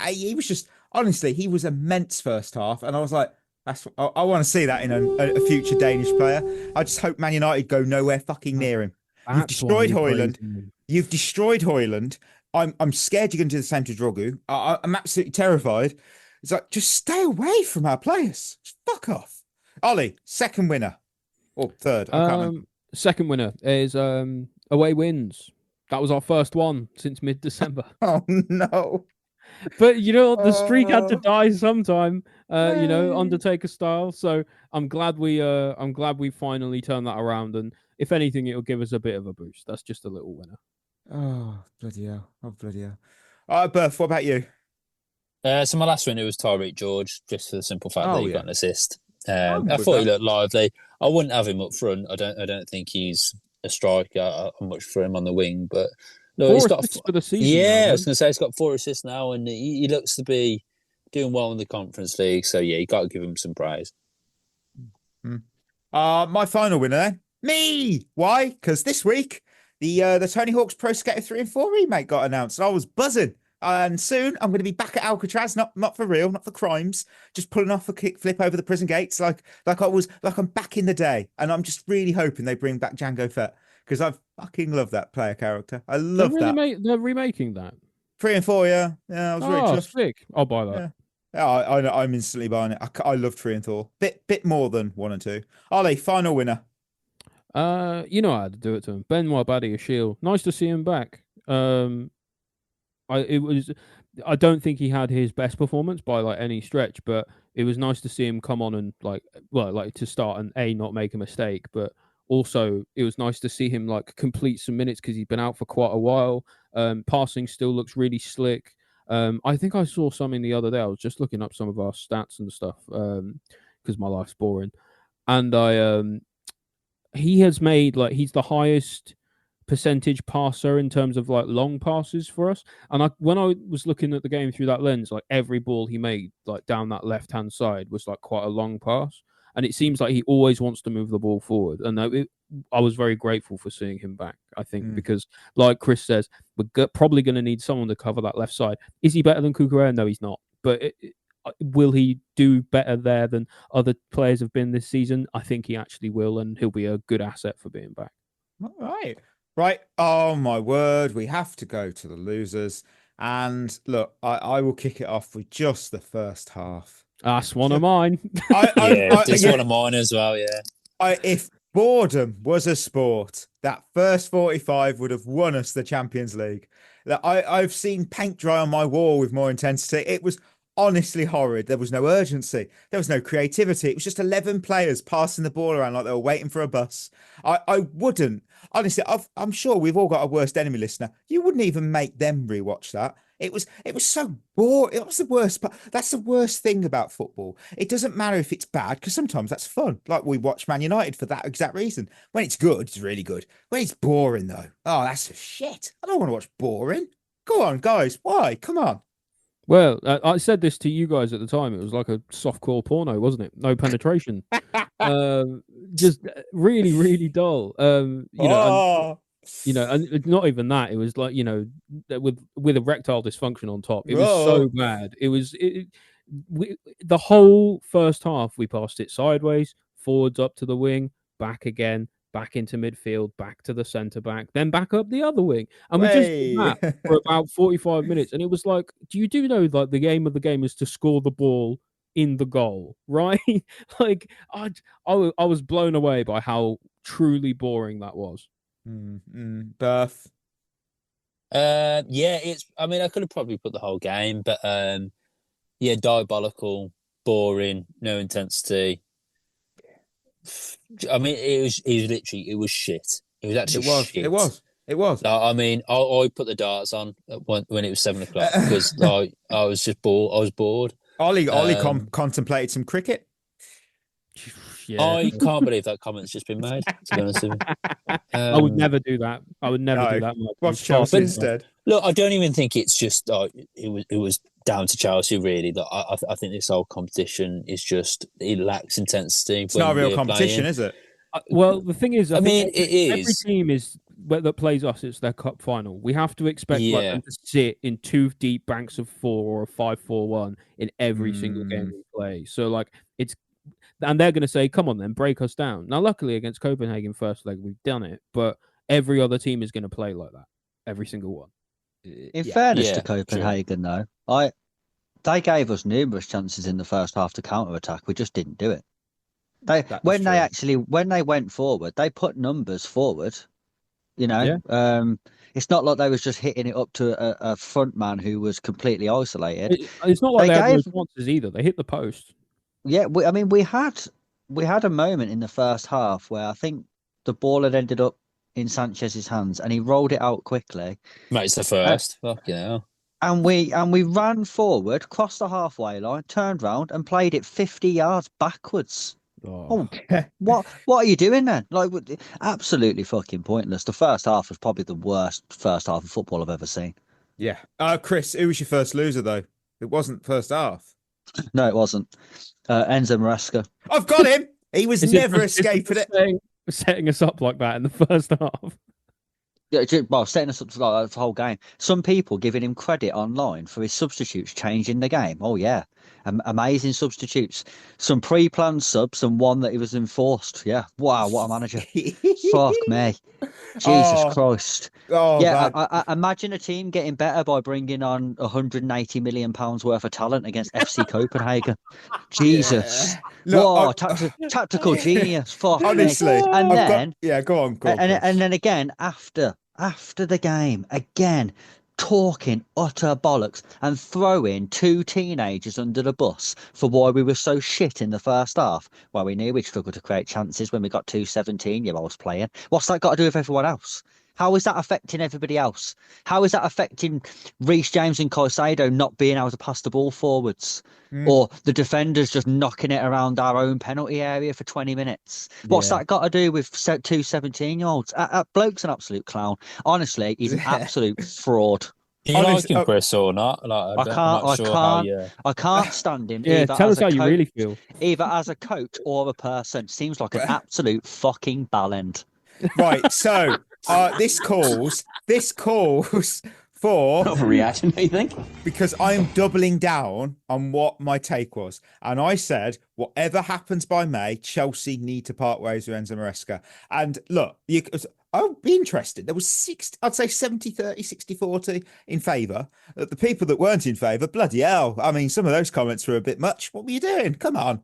He was just, honestly, he was immense first half. And I was like, I want to see that in a future Danish player. I just hope Man United go nowhere fucking near him. You've destroyed Højlund. I'm scared you're going to do the same to Drogu. I'm absolutely terrified. It's like, just stay away from our players. Just fuck off. Ollie, second winner. Or third. I can't remember. Second winner is away wins. That was our first one since mid-December. Oh no! But the streak had to die sometime. Undertaker style. So I'm glad we finally turned that around. And if anything, it'll give us a bit of a boost. That's just a little winner. Oh bloody hell! All right, Berth. What about you? So my last winner was Tyreek George, just for the simple fact that he got an assist. I'm I with thought he that. looked lively. I wouldn't have him up front. I don't think he's a striker. I'm much for him on the wing, but look, he's 4 got. assists for the season. Yeah, Now, I was going to say he's got 4 assists now, and he looks to be doing well in the Conference League. So yeah, you got to give him some praise. My final winner then. Me! Why? Because this week, the Tony Hawk's Pro Skater 3 and 4 remake got announced. I was buzzing. And soon I'm going to be back at Alcatraz, not for real, not for crimes, just pulling off a kickflip over the prison gates like I'm back in the day. And I'm just really hoping they bring back Django Fett because I fucking love that player character. I love that. They're remaking that. 3 and 4, yeah. Yeah, I was really chuffed. Sick. I'll buy that. Yeah, I'm instantly buying it. I love 3 and 4. Bit more than 1 and 2. Ollie, final winner. You know how to do it to him. Ben Wabadi, a shield. Nice to see him back. I don't think he had his best performance by like any stretch, but it was nice to see him come on and like to start and not make a mistake, but also it was nice to see him like complete some minutes because he's been out for quite a while. Passing still looks really slick. I think I saw something the other day. I was just looking up some of our stats and stuff because my life's boring, and he has made he's the highest percentage passer in terms of like long passes for us. And when I was looking at the game through that lens, like every ball he made like down that left hand side was like quite a long pass. And it seems like he always wants to move the ball forward. And I was very grateful for seeing him back, I think, because like Chris says, we're probably going to need someone to cover that left side. Is he better than Cucurella? No, he's not. But will he do better there than other players have been this season? I think he actually will, and he'll be a good asset for being back. All right. Right. Oh, my word. We have to go to the losers. And look, I will kick it off with just the first half. That's one of mine. It's one of mine as well, yeah. If boredom was a sport, that first 45 would have won us the Champions League. I've seen paint dry on my wall with more intensity. It was honestly horrid. There was no urgency. There was no creativity. It was just 11 players passing the ball around like they were waiting for a bus. I wouldn't. Honestly, I'm sure we've all got a worst enemy listener. You wouldn't even make them rewatch that. It was so boring. It was the worst part. That's the worst thing about football. It doesn't matter if it's bad, because sometimes that's fun. Like we watch Man United for that exact reason. When it's good, it's really good. When it's boring, though, oh, that's shit. I don't want to watch boring. Go on, guys. Why? Come on. Well, I said this to you guys at the time. It was like a softcore porno, wasn't it? No penetration. Just really, really dull. And not even that. It was like, with erectile dysfunction on top. It was so bad. It was the whole first half. We passed it sideways, forwards up to the wing, back again, back into midfield, back to the centre back, then back up the other wing. And we just did that for about 45 minutes. And it was like, do you know like the game of the game is to score the ball in the goal, right? Like I was blown away by how truly boring that was. Berth. I could have probably put the whole game, but diabolical, boring, no intensity. I mean, it was shit. It was actually shit. It was. I mean, I put the darts on when it was 7 o'clock because I was just bored. I was bored. Ollie contemplated some cricket. Yeah. I can't believe that comment's just been made, to be honest with you. I would never do that. I would never do that. Watch Chelsea instead. Look, I don't even think it's just it was down to Chelsea, really. That I think this whole competition is just, it lacks intensity. It's not a real competition, is it? Well, the thing is, I mean, it is. Every team that plays us, it's their cup final. We have to expect them to sit in 2 deep banks of 4 or a 5-4-1 in every single game we play. So and they're going to say, come on then, break us down. Now, luckily against Copenhagen first leg, we've done it, but every other team is going to play like that. Every single one. In fairness to Copenhagen, though, they gave us numerous chances in the first half to counter-attack. We just didn't do it. When they went forward, they put numbers forward. It's not like they was just hitting it up to a front man who was completely isolated. It's not like they had no chances either. They hit the post. Yeah, we had a moment in the first half where I think the ball had ended up in Sanchez's hands and he rolled it out quickly. Mate, it's the first. Fucking hell. And we ran forward, crossed the halfway line, turned round and played it 50 yards backwards. Oh, what are you doing then? Like, absolutely fucking pointless. The first half was probably the worst first half of football I've ever seen. Yeah. Chris, who was your first loser though? It wasn't first half. No, it wasn't. Enzo Maresca. I've got him. He was never escaping it. Setting us up like that in the first half. Yeah, well, setting us up for like, the whole game. Some people giving him credit online for his substitutes changing the game. Oh yeah, amazing substitutes. Some pre-planned subs and one that he was enforced. Yeah, wow, what a manager! Fuck me, Jesus Christ. Oh yeah, I imagine a team getting better by bringing on 180 million pounds worth of talent against FC Copenhagen. Jesus, whoa, tactical genius. Fuck honestly, me. And then go on. And then again after the game, again talking utter bollocks and throwing two teenagers under the bus for why we were so shit in the first half. Well, we knew we'd struggle to create chances when we got two 17-year-olds playing. What's that got to do with everyone else? How is that affecting everybody else? How is that affecting Reece James and Caicedo not being able to pass the ball forwards? Or the defenders just knocking it around our own penalty area for 20 minutes? What's that got to do with two 17-year-olds? Bloke's an absolute clown. Honestly, he's an absolute fraud. Do you like him, Chris, or not? Like, I can't stand him. Yeah, tell us how you really feel. Either as a coach or a person. Seems like an absolute fucking bellend. Right, so this calls for overreaction, I think, because I'm doubling down on what my take was, and I said whatever happens by May, Chelsea need to part ways with Enzo Maresca. And look, I'll be interested. There was I'd say 70-30, 60-40 in favour. The people that weren't in favour, bloody hell! I mean, some of those comments were a bit much. What were you doing? Come on,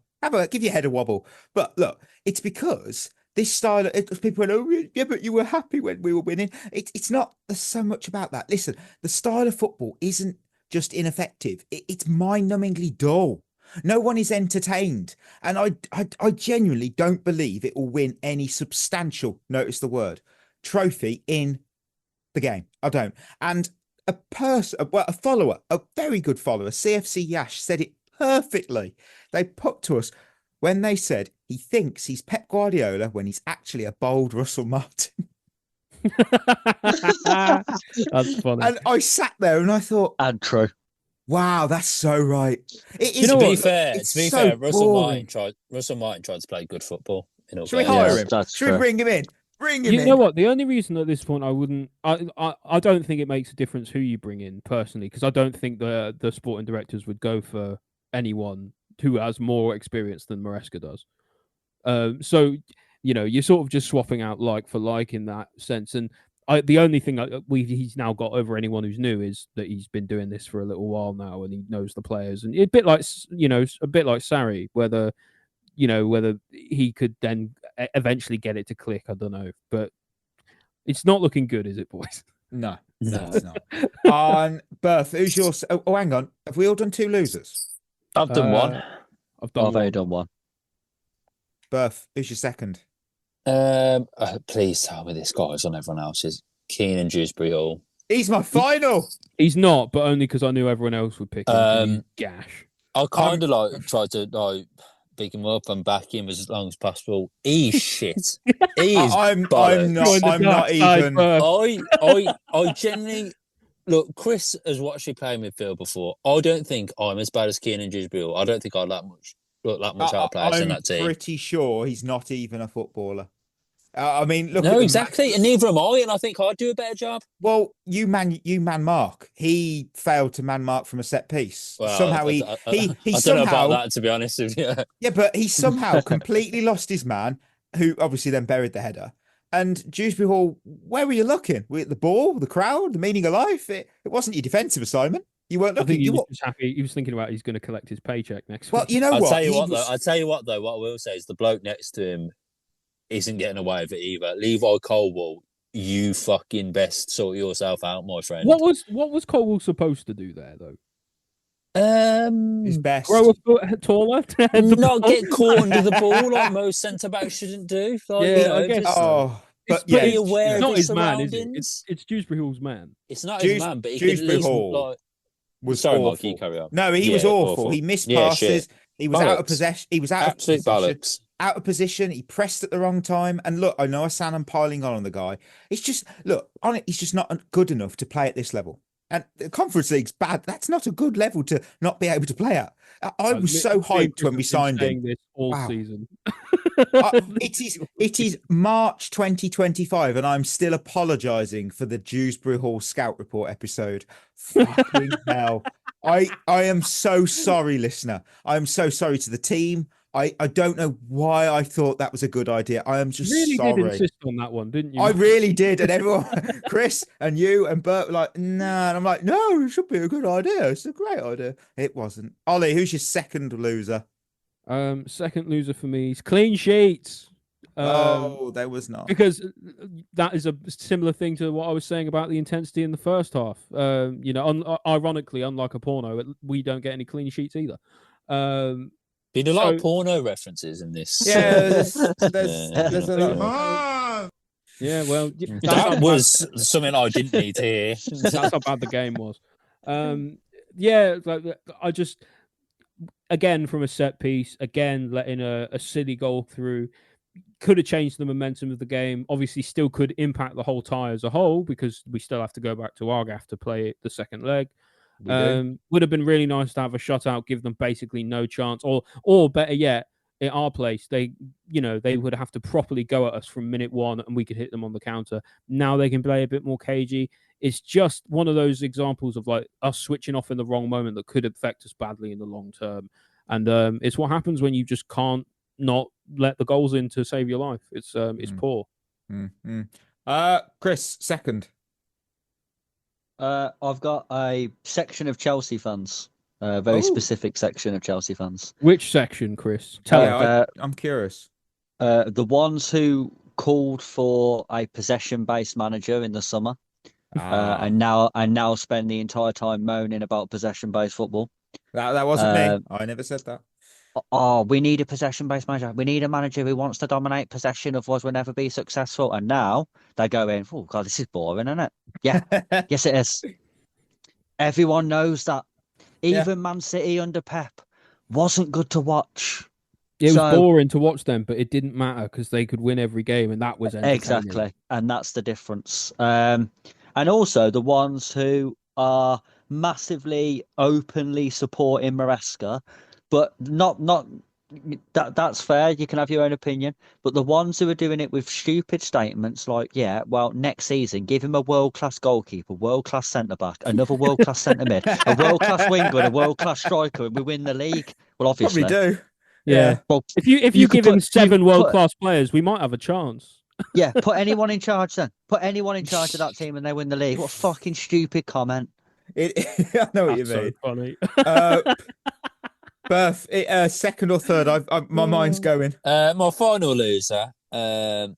give your head a wobble. But look, it's because this style, people went, oh, yeah, but you were happy when we were winning. It's not so much about that. Listen, the style of football isn't just ineffective. It's mind-numbingly dull. No one is entertained. And I genuinely don't believe it will win any substantial, notice the word, trophy in the game. I don't. And a follower, a very good follower, CFC Yash, said it perfectly. They put to us, when they said he thinks he's Pep Guardiola when he's actually a bold Russell Martin. That's funny. And I sat there and I thought, and true. Wow, that's so right. It is. To be fair, Russell boring. Martin tried to play good football. Should we hire him? Should we bring him in? You know what? The only reason at this point I don't think it makes a difference who you bring in personally, because I don't think the sporting directors would go for anyone who has more experience than Maresca does. So, you're sort of just swapping out like for like in that sense. And the only thing he's now got over anyone who's new is that he's been doing this for a little while now and he knows the players. And a bit like Sarri, whether he could then eventually get it to click, I don't know. But it's not looking good, is it, boys? No, it's not. Berth, who's your... Oh, hang on. Have we all done two losers? I've done one. I've only done one. Berth, who's your second? Please tell me this guy's on everyone else's. Keenan Dewsbury-Hall. He's my final. He's not, but only because I knew everyone else would pick him. Gash. I kind of tried to pick him up and back him as long as possible. He's shit. He is. I'm not even. I genuinely. Look, Chris has watched me play midfield before. I don't think I'm as bad as Keenan Dewsbury-Hall. I don't think I look that much out players in that team. I'm pretty sure he's not even a footballer. I mean, look. No, exactly, and neither am I. And I think I'd do a better job. Well, you man Mark. He failed to man Mark from a set piece. Well, somehow he I don't know about that, to be honest with you. Yeah, but he somehow completely lost his man, who obviously then buried the header. And Dewsbury-Hall, where were you looking? Were you at the ball, the crowd, the meaning of life? It wasn't your defensive assignment. You weren't looking. He was just happy. He was thinking about he's going to collect his paycheck next week. Well, you know what? I'll tell you what, though. What I will say is the bloke next to him isn't getting away with it either. Levi Colwell, you fucking best sort yourself out, my friend. What was Colwell supposed to do there, though? His best. Grow a foot taller. Not get caught under the ball like most centre backs shouldn't do. Like, I guess. But be aware it's of not his his man, surroundings. is it? It's Dewsbury-Hall's man. It's not his man, but he could at least Dewsbury-Hall was sorry, awful. Mark, you carry on. No, he was awful. He missed passes. He was out of possession. He was out absolute of possession. bollocks. out of position. He pressed at the wrong time. And look, I know I sound I'm piling on the guy. It's just look on it. He's just not good enough to play at this level. And the Conference League's bad. That's not a good level to not be able to play at. I was so hyped when we signed him. This all Wow. season. It is March 2025, and I'm still apologising for the Dewsbury-Hall Scout Report episode. Fucking hell! I am so sorry, listener. I am so sorry to the team. I don't know why I thought that was a good idea. I am just really sorry. did insist on that one, didn't you? I really did, and everyone, Chris and you and Bert were like, "Nah," and I'm like, "No, it should be a good idea. It's a great idea." It wasn't. Ollie, who's your second loser? Second loser for me is clean sheets. There was not, because that is a similar thing to what I was saying about the intensity in the first half. Ironically, unlike a porno, we don't get any clean sheets either. Been a lot of porno references in this. Yeah, there's a lot. Yeah, well, that was something I didn't need to hear. That's how bad the game was. Yeah, like I just, again, from a set piece, again letting a silly goal through could have changed the momentum of the game. Obviously, still could impact the whole tie as a whole because we still have to go back to Argaff to play the second leg. Would have been really nice to have a shutout, give them basically no chance, or better yet, at our place, they would have to properly go at us from minute one, and we could hit them on the counter. Now they can play a bit more cagey. It's just one of those examples of like us switching off in the wrong moment that could affect us badly in the long term. And it's what happens when you just can't not let the goals in to save your life. It's poor. Chris, second. I've got a section of Chelsea fans, a very specific section of Chelsea fans. Which section, Chris? Tell us. I'm curious. The ones who called for a possession-based manager in the summer, and now spend the entire time moaning about possession-based football. That wasn't me. I never said that. Oh, we need a possession-based manager. We need a manager who wants to dominate possession, otherwise we'll never be successful. And now they're going, oh, God, this is boring, isn't it? Yeah, yes, it is. Everyone knows that. Even Man City under Pep wasn't good to watch. It was boring to watch them, but it didn't matter because they could win every game, and that was entertaining. Exactly, and that's the difference. And also the ones who are massively, openly supporting Maresca, but not that's fair. You can have your own opinion. But the ones who are doing it with stupid statements like, yeah, well, next season, give him a world-class goalkeeper, world-class centre-back, another world-class centre-mid, a world-class winger, a world-class striker, and we win the league. Well, obviously. Probably do. Yeah. Well, if you give him 7 world-class players, we might have a chance. Yeah, put anyone in charge then. Put anyone in charge of that team and they win the league. What a fucking stupid comment. I know what you mean. So funny. Berth, second or third? My mind's going. My final loser, kind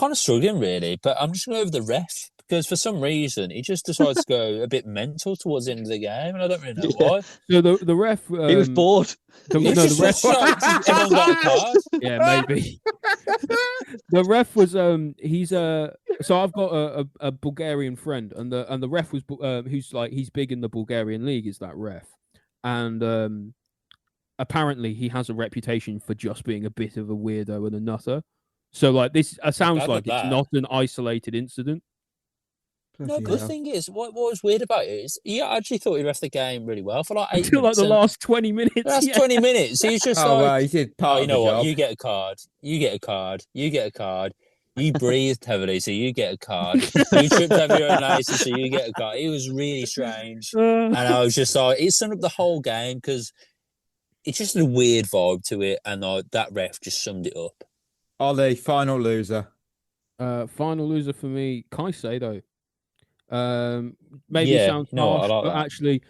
of struggling really, but I'm just going to go over the ref because for some reason he just decides to go a bit mental towards the end of the game, and I don't really know why. So the ref, he was bored. The ref, everyone got a card. Yeah, maybe. The ref was he's so I've got a Bulgarian friend, and the ref was who's like he's big in the Bulgarian league is that ref, and apparently he has a reputation for just being a bit of a weirdo and a nutter. So like this sounds like it's not an isolated incident. No, but the thing is, what was weird about it is he actually thought he ref the game really well for like 8 until minutes. Like the last 20 minutes. The last 20 minutes. He's just well, he did part you know of the what? job. You get a card. You get a card. You get a card. You breathed heavily, so you get a card. You tripped over your own laces, so you get a card. It was really strange. And I was just like, it summed up the whole game because it's just a weird vibe to it. And that ref just summed it up. Ollie, final loser. Final loser for me, Caicedo. Maybe it sounds harsh, but actually,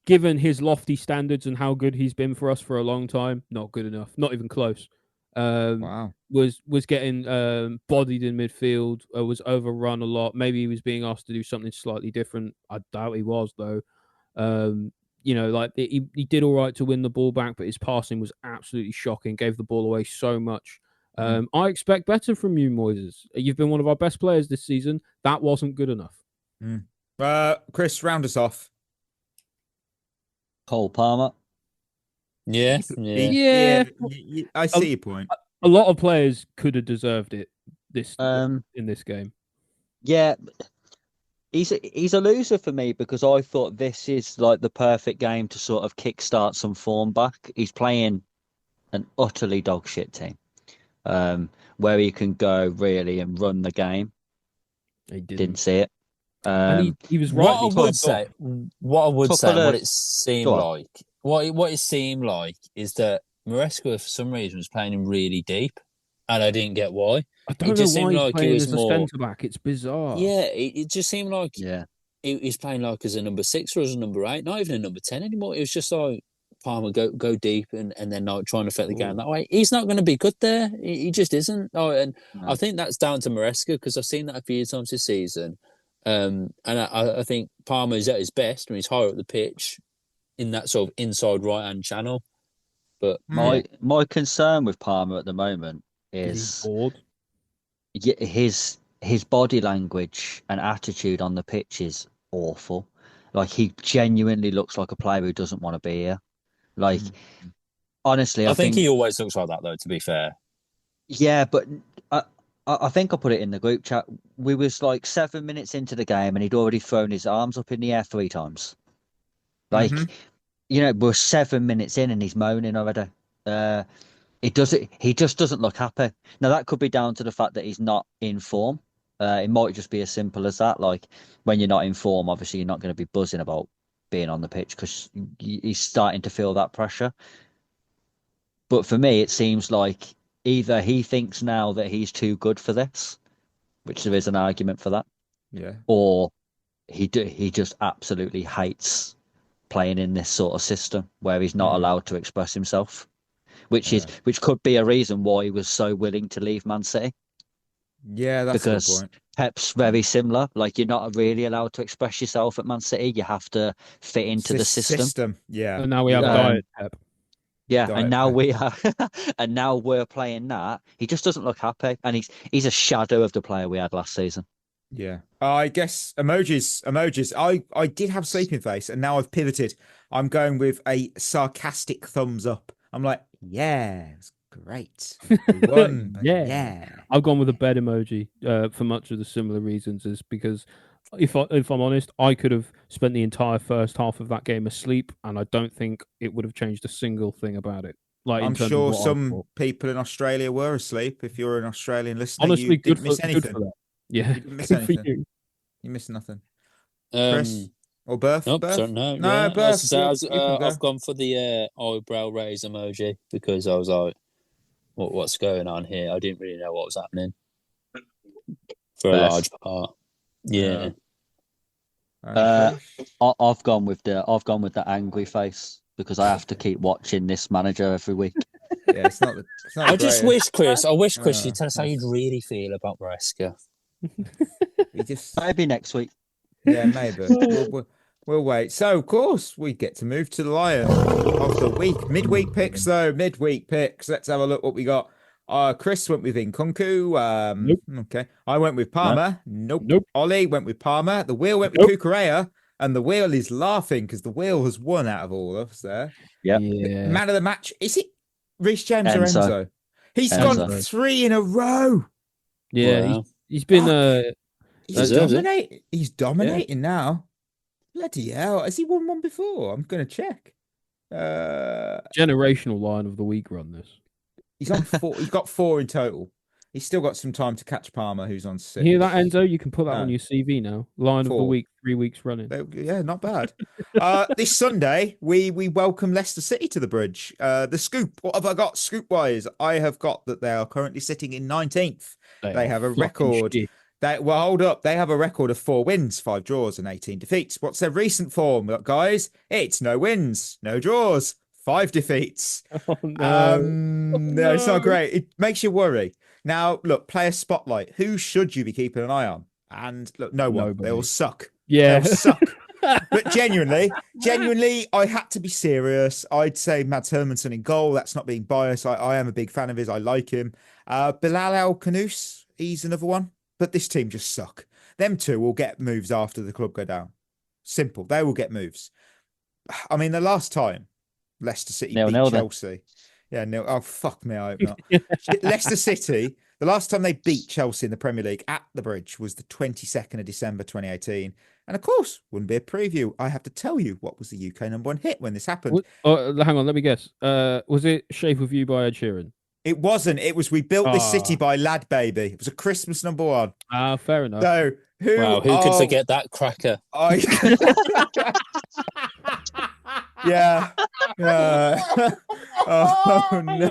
given his lofty standards and how good he's been for us for a long time, not good enough, not even close. Wow. Was getting bodied in midfield, was overrun a lot. Maybe he was being asked to do something slightly different. I doubt he was though. Like he did all right to win the ball back, but his passing was absolutely shocking. Gave the ball away so much. I expect better from you, Moises. You've been one of our best players this season. That wasn't good enough. Chris, round us off. Cole Palmer. Yeah. I see your point. A lot of players could have deserved it in this game. Yeah, he's a loser for me because I thought this is like the perfect game to sort of kickstart some form back. He's playing an utterly dog shit team, where he can go really and run the game. He didn't see it. And he was right. What I would say, what it seemed like, what it seemed like is that Maresca for some reason was playing him really deep, and I didn't get why. I don't know why he's playing as a centre back. It's bizarre. Yeah, it just seemed like he's playing like as a number 6 or as a number 8, not even a number 10 anymore. It was just like Palmer go deep and then like trying to affect the game that way. He's not going to be good there. He just isn't. I think that's down to Maresca because I've seen that a few times this season. And I think Palmer's at his best when he's higher up the pitch in that sort of inside right-hand channel. But my concern with Palmer at the moment is his body language and attitude on the pitch is awful. Like, he genuinely looks like a player who doesn't want to be here. Like, honestly, I think he always looks like that, though, to be fair. Yeah, but I think I put it in the group chat. We was like 7 minutes into the game and he'd already thrown his arms up in the air 3 times. Like, we're 7 minutes in and he's moaning already. He just doesn't look happy. Now, that could be down to the fact that he's not in form. It might just be as simple as that. Like, when you're not in form, obviously you're not going to be buzzing about being on the pitch because he's starting to feel that pressure. But for me, it seems like either he thinks now that he's too good for this, which there is an argument for that, or he just absolutely hates playing in this sort of system where he's not allowed to express himself, which could be a reason why he was so willing to leave Man City. Yeah, that's a good point. Pep's very similar. Like, you're not really allowed to express yourself at Man City. You have to fit into the system. Yeah. And now we have Diet Pep. Yeah, Diet and now Pep. we are, and now we're playing that. He just doesn't look happy, and he's a shadow of the player we had last season. Yeah, I guess emojis. I did have sleeping face, and now I've pivoted. I'm going with a sarcastic thumbs up. I'm like, yeah, it's great. We won, but yeah. I've gone with a bed emoji for much of the similar reasons. Is because if I'm honest, I could have spent the entire first half of that game asleep, and I don't think it would have changed a single thing about it. Like, I'm sure some people in Australia were asleep. If you're an Australian listener, honestly, you didn't miss anything. Yeah, you didn't miss anything. You missed nothing. Chris or Berth? Nope, Berth? No, Berth. I've gone for the eyebrow raise emoji because I was like, what's going on here? I didn't really know what was happening for a large part. Yeah. I've gone with the angry face because I have to keep watching this manager every week. Yeah, it's not. I just wish Chris you'd tell us how you'd really feel about Maresca. Maybe next week. Yeah, maybe. We'll wait. So, of course, we get to move to the Lion of the week. Midweek picks, though. Let's have a look what we got. Chris went with Nkunku. Nope. Okay. I went with Palmer. Nope. Ollie went with Palmer. The wheel went with Cucurella. And the wheel is laughing because the wheel has won out of all of us there. Yeah. Man of the match. Is it Reece James or Enzo? He's gone 3 in a row. Yeah, wow. he's been He's dominating now. Bloody hell. Has he won one before? I'm going to check. Generational line of the week run this. He's on 4. He's got 4 in total. He's still got some time to catch Palmer, who's on 6. Hear that, Enzo? You can put that on your CV now. Line 4. Of the week, 3 weeks running. Yeah, not bad. This Sunday, we welcome Leicester City to the Bridge. The scoop. What have I got scoop-wise? I have got that they are currently sitting in 19th. They have a record. Hold up. They have a record of 4 wins, 5 draws, and 18 defeats. What's their recent form, guys? It's no wins, no draws, 5 defeats. Oh, no. No, it's not great. It makes you worry. Now, look, player spotlight. Who should you be keeping an eye on? And look, no one. Nobody. They all suck. Yeah. They all suck. But genuinely, I had to be serious. I'd say Mads Hermansen in goal. That's not being biased. I am a big fan of his. I like him. Bilal El-Khanous, he's another one. But this team just suck. Them two will get moves after the club go down. Simple. They will get moves. I mean, the last time Leicester City beat Chelsea, Yeah, no. Oh, fuck me. I hope not. Leicester City, the last time they beat Chelsea in the Premier League at the Bridge was the 22nd of December 2018. And of course, wouldn't be a preview. I have to tell you what was the UK number 1 hit when this happened. Hang on, let me guess. Was it Shape of You by Ed Sheeran? It wasn't. It was We Built This City by Lad Baby. It was a Christmas number 1. Fair enough. So who could forget that cracker? Yeah. Oh no.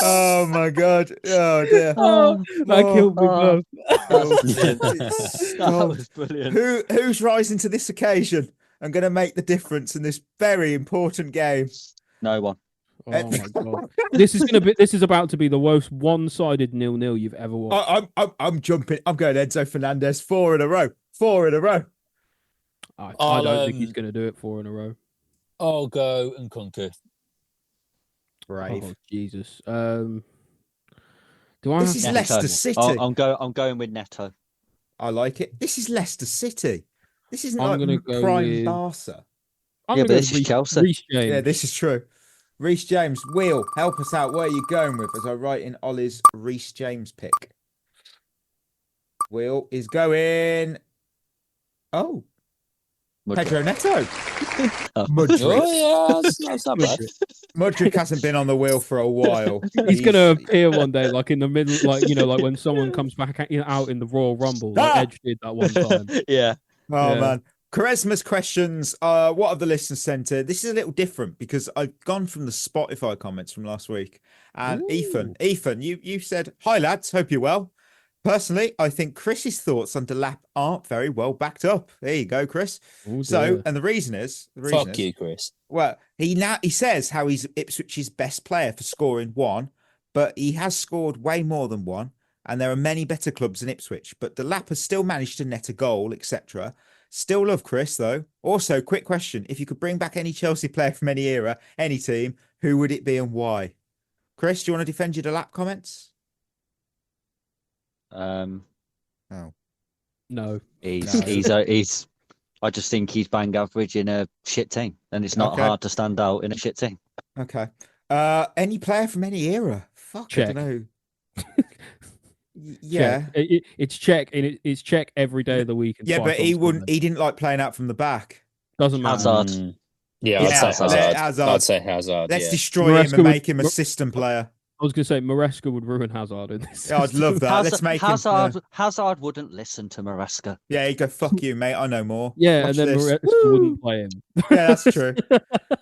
Oh my god. Oh dear. That killed me both. That was brilliant. Who's rising to this occasion and going to make the difference in this very important game? No one. Oh my god! This is about to be the most one-sided 0-0 you've ever watched. I'm jumping. I'm going Enzo Fernandez 4 in a row. 4 in a row. I don't think he's going to do it 4 in a row. I'll go and conquer. Brave. Oh, Jesus. This is Leicester City. I'm going with Neto. I like it. This is Leicester City. This isn't I'm like go prime with... Barca. But this is Chelsea. Reece James. Yeah, this is true. Reece James, Will, help us out. Where are you going with as I write in Ollie's Reece James pick? Will is going... Oh. Pedro Neto. Mudryk. Oh, yeah, that's not bad. Mudryk hasn't been on the wheel for a while. He's going to appear one day, like in the middle, like, like when someone comes back out in the Royal Rumble, like Edge did that one time. Yeah. Oh, man. Charisma's questions. What have the listeners sent in? This is a little different because I've gone from the Spotify comments from last week. And Ethan, you said, "Hi lads, hope you're well. Personally, I think Chris's thoughts on Delap aren't very well backed up." There you go, Chris. So, and the reason is, Fuck you, Chris. Well, he says how he's Ipswich's best player for scoring 1, but he has scored way more than 1, and there are many better clubs than Ipswich. But Delap has still managed to net a goal, etc. Still love Chris, though. Also, quick question. If you could bring back any Chelsea player from any era, any team, who would it be and why? Chris, do you want to defend your Delap comments? No. He's. I just think he's bang average in a shit team, and it's not hard to stand out in a shit team. Okay. Any player from any era? Fuck, Check. I don't know. Yeah, it's Czech. It's Czech every day of the week. Yeah, but he wouldn't. He didn't like playing out from the back. Doesn't matter. Hazard. Yeah, I'd say Hazard. Let's destroy him and make him a system player. I was going to say Maresca would ruin Hazard in this. Yeah, I'd love that. Let's make Hazard. Hazard wouldn't listen to Maresca. Yeah, he'd go, "Fuck you, mate. I know more." Yeah, Watch and then this. Maresca wouldn't play him. Yeah, that's true.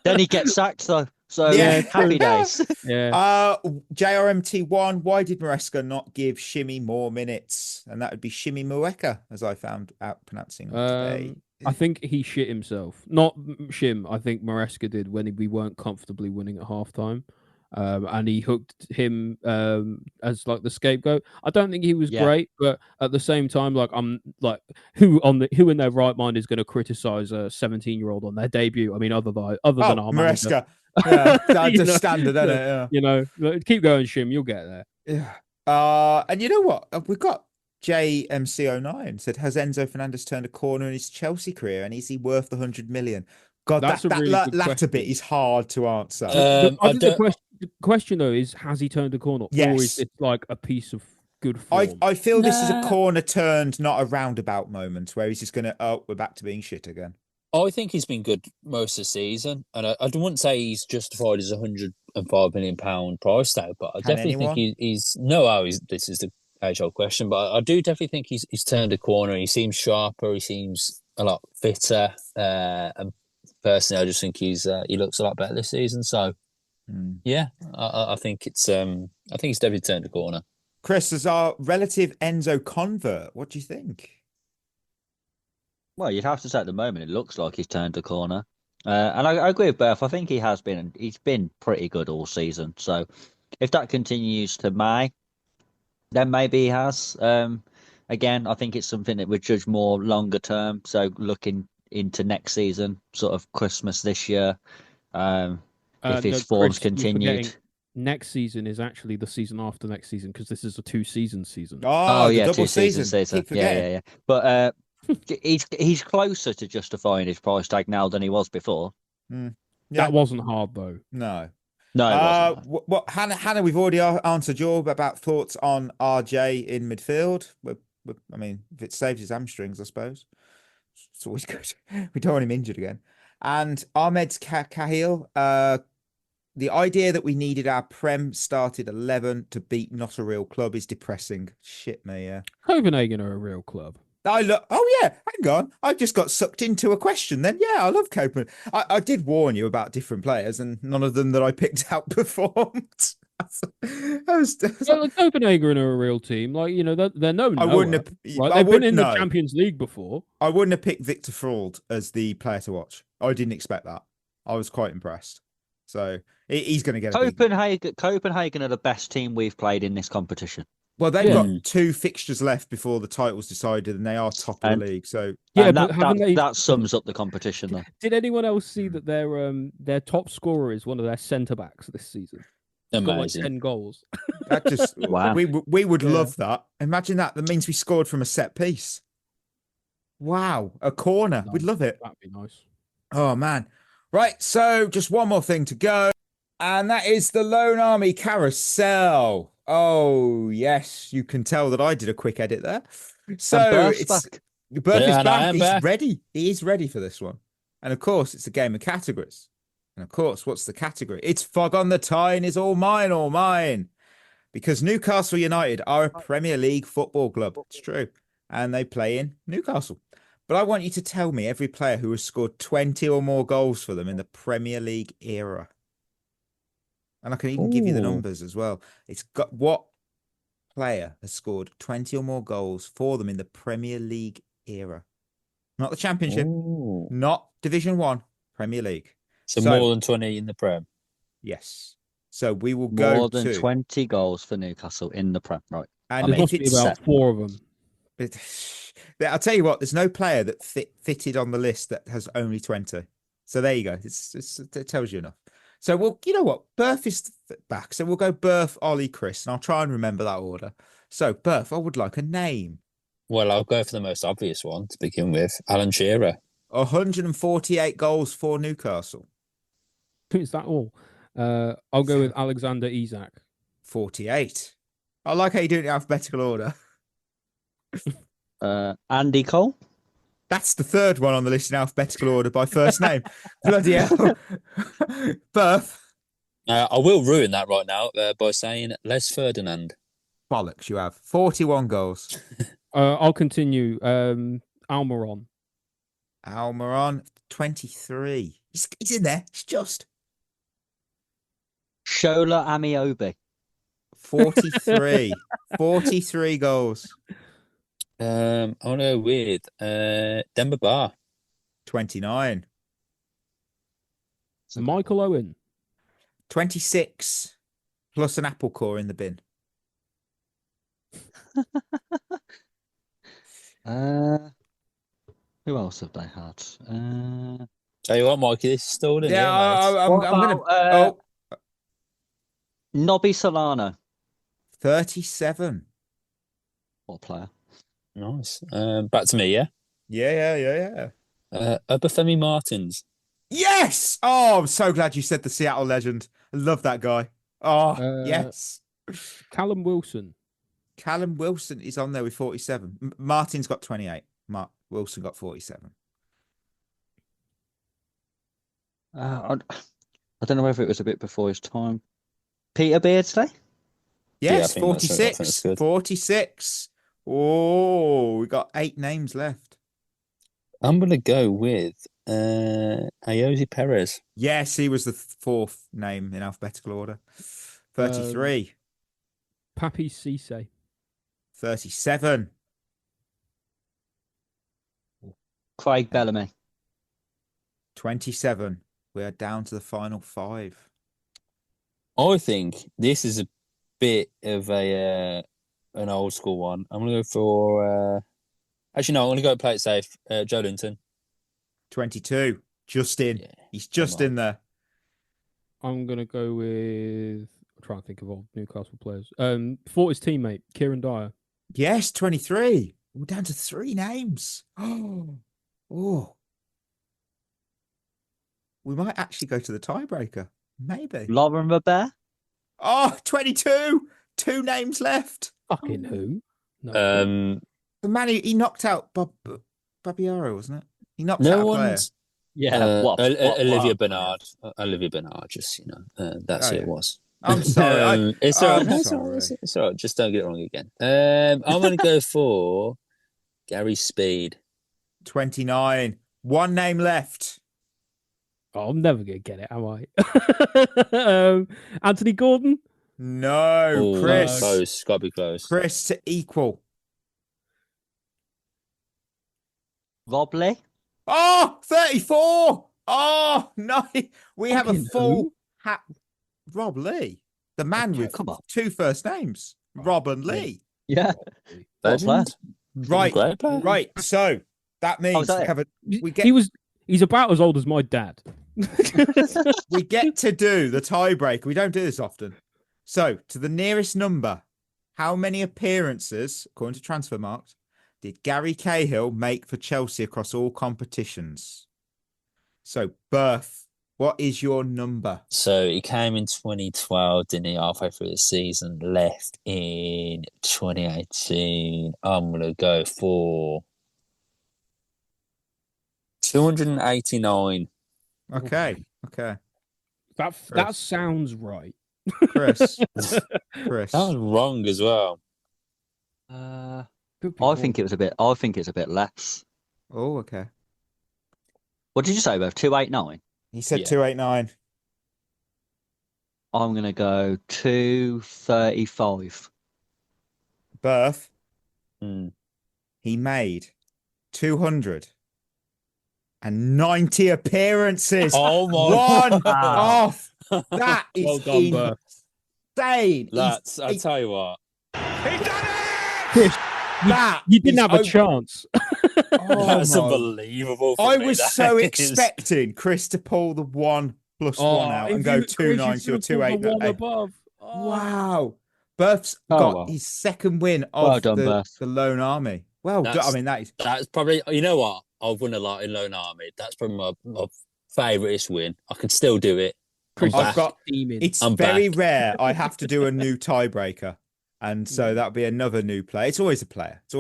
Then he gets sacked though. So happy days. Yeah. JRMT1. Why did Maresca not give Shimmy more minutes? And that would be Shimmy Mueka, as I found out pronouncing today. I think he shit himself. Not Shim. I think Maresca did when we weren't comfortably winning at halftime. And he hooked him as like the scapegoat. I don't think he was great, but at the same time, like I'm like who in their right mind is going to criticize a 17-year-old on their debut? I mean, other than our Maresca. Yeah, that's a standard, isn't it? Yeah. You know, keep going, Shim. You'll get there. Yeah. And you know what? We've got JMC09 said, "Has Enzo Fernandez turned a corner in his Chelsea career, and is he worth the 100 million?" God, that's that really latter bit is hard to answer. I think the question though is, has he turned a corner, or is it like a piece of good form? I feel this is a corner turned, not a roundabout moment where he's just going to, we're back to being shit again. I think he's been good most of the season, and I wouldn't say he's justified his £105 million price tag, but I definitely think he's this is the age-old question, but I do definitely think he's turned a corner. He seems sharper. He seems a lot fitter, and personally, I just think he looks a lot better this season. So, yeah, I think he's definitely turned a corner. Chris, as our relative Enzo convert, what do you think? Well, you'd have to say at the moment it looks like he's turned a corner, and I agree with Beth. I think he has been, and he's been pretty good all season. So, if that continues to May, then maybe he has. Again, I think it's something that would judge more longer term. So, looking into next season, sort of Christmas this year, if his form's continued. Next season is actually the season after next season because this is a 2-season season. Oh yeah, double season. Yeah. But he's closer to justifying his price tag now than he was before. Yeah, Yeah. That wasn't hard though. No. No, it wasn't. What Hannah, we've already answered your about thoughts on RJ in midfield. I mean, if it saves his hamstrings, I suppose it's always good. We don't want him injured again. And Ahmed's Cahill, the idea that we needed our Prem started 11 to beat not a real club is depressing. Shit me, yeah. Copenhagen are a real club. Oh yeah, hang on. I just got sucked into a question then. Yeah, I love Copenhagen. I did warn you about different players, and none of them that I picked out performed. Copenhagen are a real team. Like, you know, they're known. I wouldn't have. Right? They've been in the Champions League before. I wouldn't have picked Victor Fraud as the player to watch. I didn't expect that. I was quite impressed. So he's going to get Copenhagen are the best team we've played in this competition. Well, they've got 2 fixtures left before the title's decided, and they are top of the league. So yeah, that sums up the competition. Though. Did anyone else see that their top scorer is one of their centre backs this season? Amazing. Got like 10 goals. That just wow. We would love that. Imagine that. That means we scored from a set piece. Wow, a corner. Nice. We'd love it. That'd be nice. Oh man. Right, so just one more thing to go, and that is the Lone Army Carousel. Oh yes, you can tell that I did a quick edit there. So Berth is back. He's ready. He is ready for this one. And of course, it's a game of categories. And of course, what's the category? It's Fog on the Tyne is all mine. Because Newcastle United are a Premier League football club. It's true. And they play in Newcastle. But I want you to tell me every player who has scored 20 or more goals for them in the Premier League era. And I can even give you the numbers as well. It's got what player has scored 20 or more goals for them in the Premier League era. Not the Championship, not Division 1, Premier League. So more than 20 in the Prem. Yes. So we will go more than 20 goals for Newcastle in the Prem, right? And there must be about 4 of them. I'll tell you what, there's no player that fitted on the list that has only 20. So there you go. It tells you enough. So you know what? Berth is back. So we'll go Berth, Ollie, Chris, and I'll try and remember that order. So Berth, I would like a name. Well, I'll go for the most obvious one to begin with. Alan Shearer. 148 goals for Newcastle. Is that all? I'll go with Alexander Isak. 48. I like how you do it in alphabetical order. Andy Cole. That's the third one on the list in alphabetical order by first name. Bloody hell. Berth. I will ruin that right now by saying Les Ferdinand. Bollocks, you have 41 goals. I'll continue. Almiron. 23. He's in there. It's just. Shola Amiobi. 43. 43 goals. I want to go with Demba Ba. 29. Michael Owen. 26. Plus an apple core in the bin. Who else have they had? Tell you what, Mikey, this is still in Yeah, here, mate. I'm going to... Nobby Solano. 37. What a player. Nice. Back to me, yeah? Yeah. Obafemi Martins. Yes! Oh, I'm so glad you said the Seattle legend. I love that guy. Oh, yes. Callum Wilson. Callum Wilson is on there with 47. Martin's got 28. Wilson got 47. I don't know whether it was a bit before his time. Peter Beardsley? Yes, Yeah, 46. 46. Oh, we got 8 names left. I'm going to go with Ayoze Perez. Yes, he was the 4th name in alphabetical order. 33. Papi Cisse. 37. Craig Bellamy. 27. We are down to the final 5. I think this is a bit of an old school one. I'm going to go for... actually, no, I'm going to go play it safe. Joe Linton. 22. Just in. Yeah, he's just in there. I'm going to go with... I'm trying to think of old Newcastle players. For his teammate, Kieran Dyer. Yes, 23. We're down to 3 names. Oh. We we might actually go to the tiebreaker. Maybe. Lauren Robert. Oh, 22. 2 names left. Fucking who? No. The man he knocked out Babiaro, wasn't it? He knocked No out a player. one's. Yeah. Olivia Bernard. Olivia Bernard. Just that's who it was. I'm sorry. It's all right. I'm It's all sorry. right. It's all right. Just don't get it wrong again. I'm going to go for Gary Speed. 29. 1 name left. Oh, I'm never gonna get it, am I? Anthony Gordon. No, Oh, Chris. Close. Got to be close. Chris to equal. Rob Lee. Oh, 34. Oh, no. We have a Fucking full hat. Rob Lee. The man with Come on. 2 first names. Rob and Lee. Yeah. Great player. Right. Great player. Right. So that means that we get He's about as old as my dad. we get to do the tiebreaker. We don't do this often. So, to the nearest number, how many appearances, according to Transfermarkt, did Gary Cahill make for Chelsea across all competitions? So, Berth, what is your number? So he came in 2012, didn't he? Halfway through the season, left in 2018. I'm going to go for 289. Okay. That sounds right. Chris. That was wrong as well. I think it's a bit less. Oh, okay. What did you say, Bev? 289? He said Yeah. 289. I'm going to go 235. Berth, Mm. he made 290 appearances. Oh my One God. off. That is Well done, Berth. insane. Lads, I tell you what. He's done it! Chris, that You didn't is have a over- chance. Oh That's my- unbelievable. For I me, was that so is. expecting Chris to pull the 1 plus 1 out and go 290 or 288. above. Oh. Wow. Berth's Oh, got well. his second win of Well done, the Berth. Lone Army. Well done. I That's- mean, that is That's probably, you know what? I've won a lot in Lone Army. That's probably my favouriteest win. I can still do it. I'm Chris, I've back. got- steaming. it's I'm very back. rare. I have to do a new tiebreaker. And so that'll be another new player. It's always a player. So,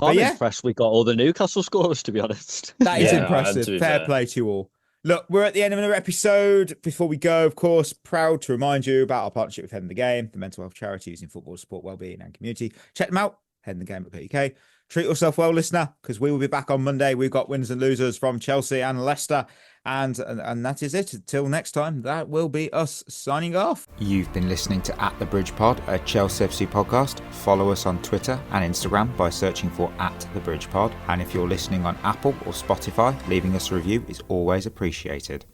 I'm yeah. impressed we got all the Newcastle scorers, to be honest. that is Yeah, impressive. to be Fair fair. play to you all. Look, we're at the end of another episode. Before we go, of course, proud to remind you about our partnership with Head in the Game, the mental health charity using football to support wellbeing and community. Check them out, headinthegame.co.uk. Treat yourself well, listener, because we will be back on Monday. We've got winners and losers from Chelsea and Leicester. And that is it. Until next time, that will be us signing off. You've been listening to At The Bridge Pod, a Chelsea FC podcast. Follow us on Twitter and Instagram by searching for At The Bridge Pod. And if you're listening on Apple or Spotify, leaving us a review is always appreciated.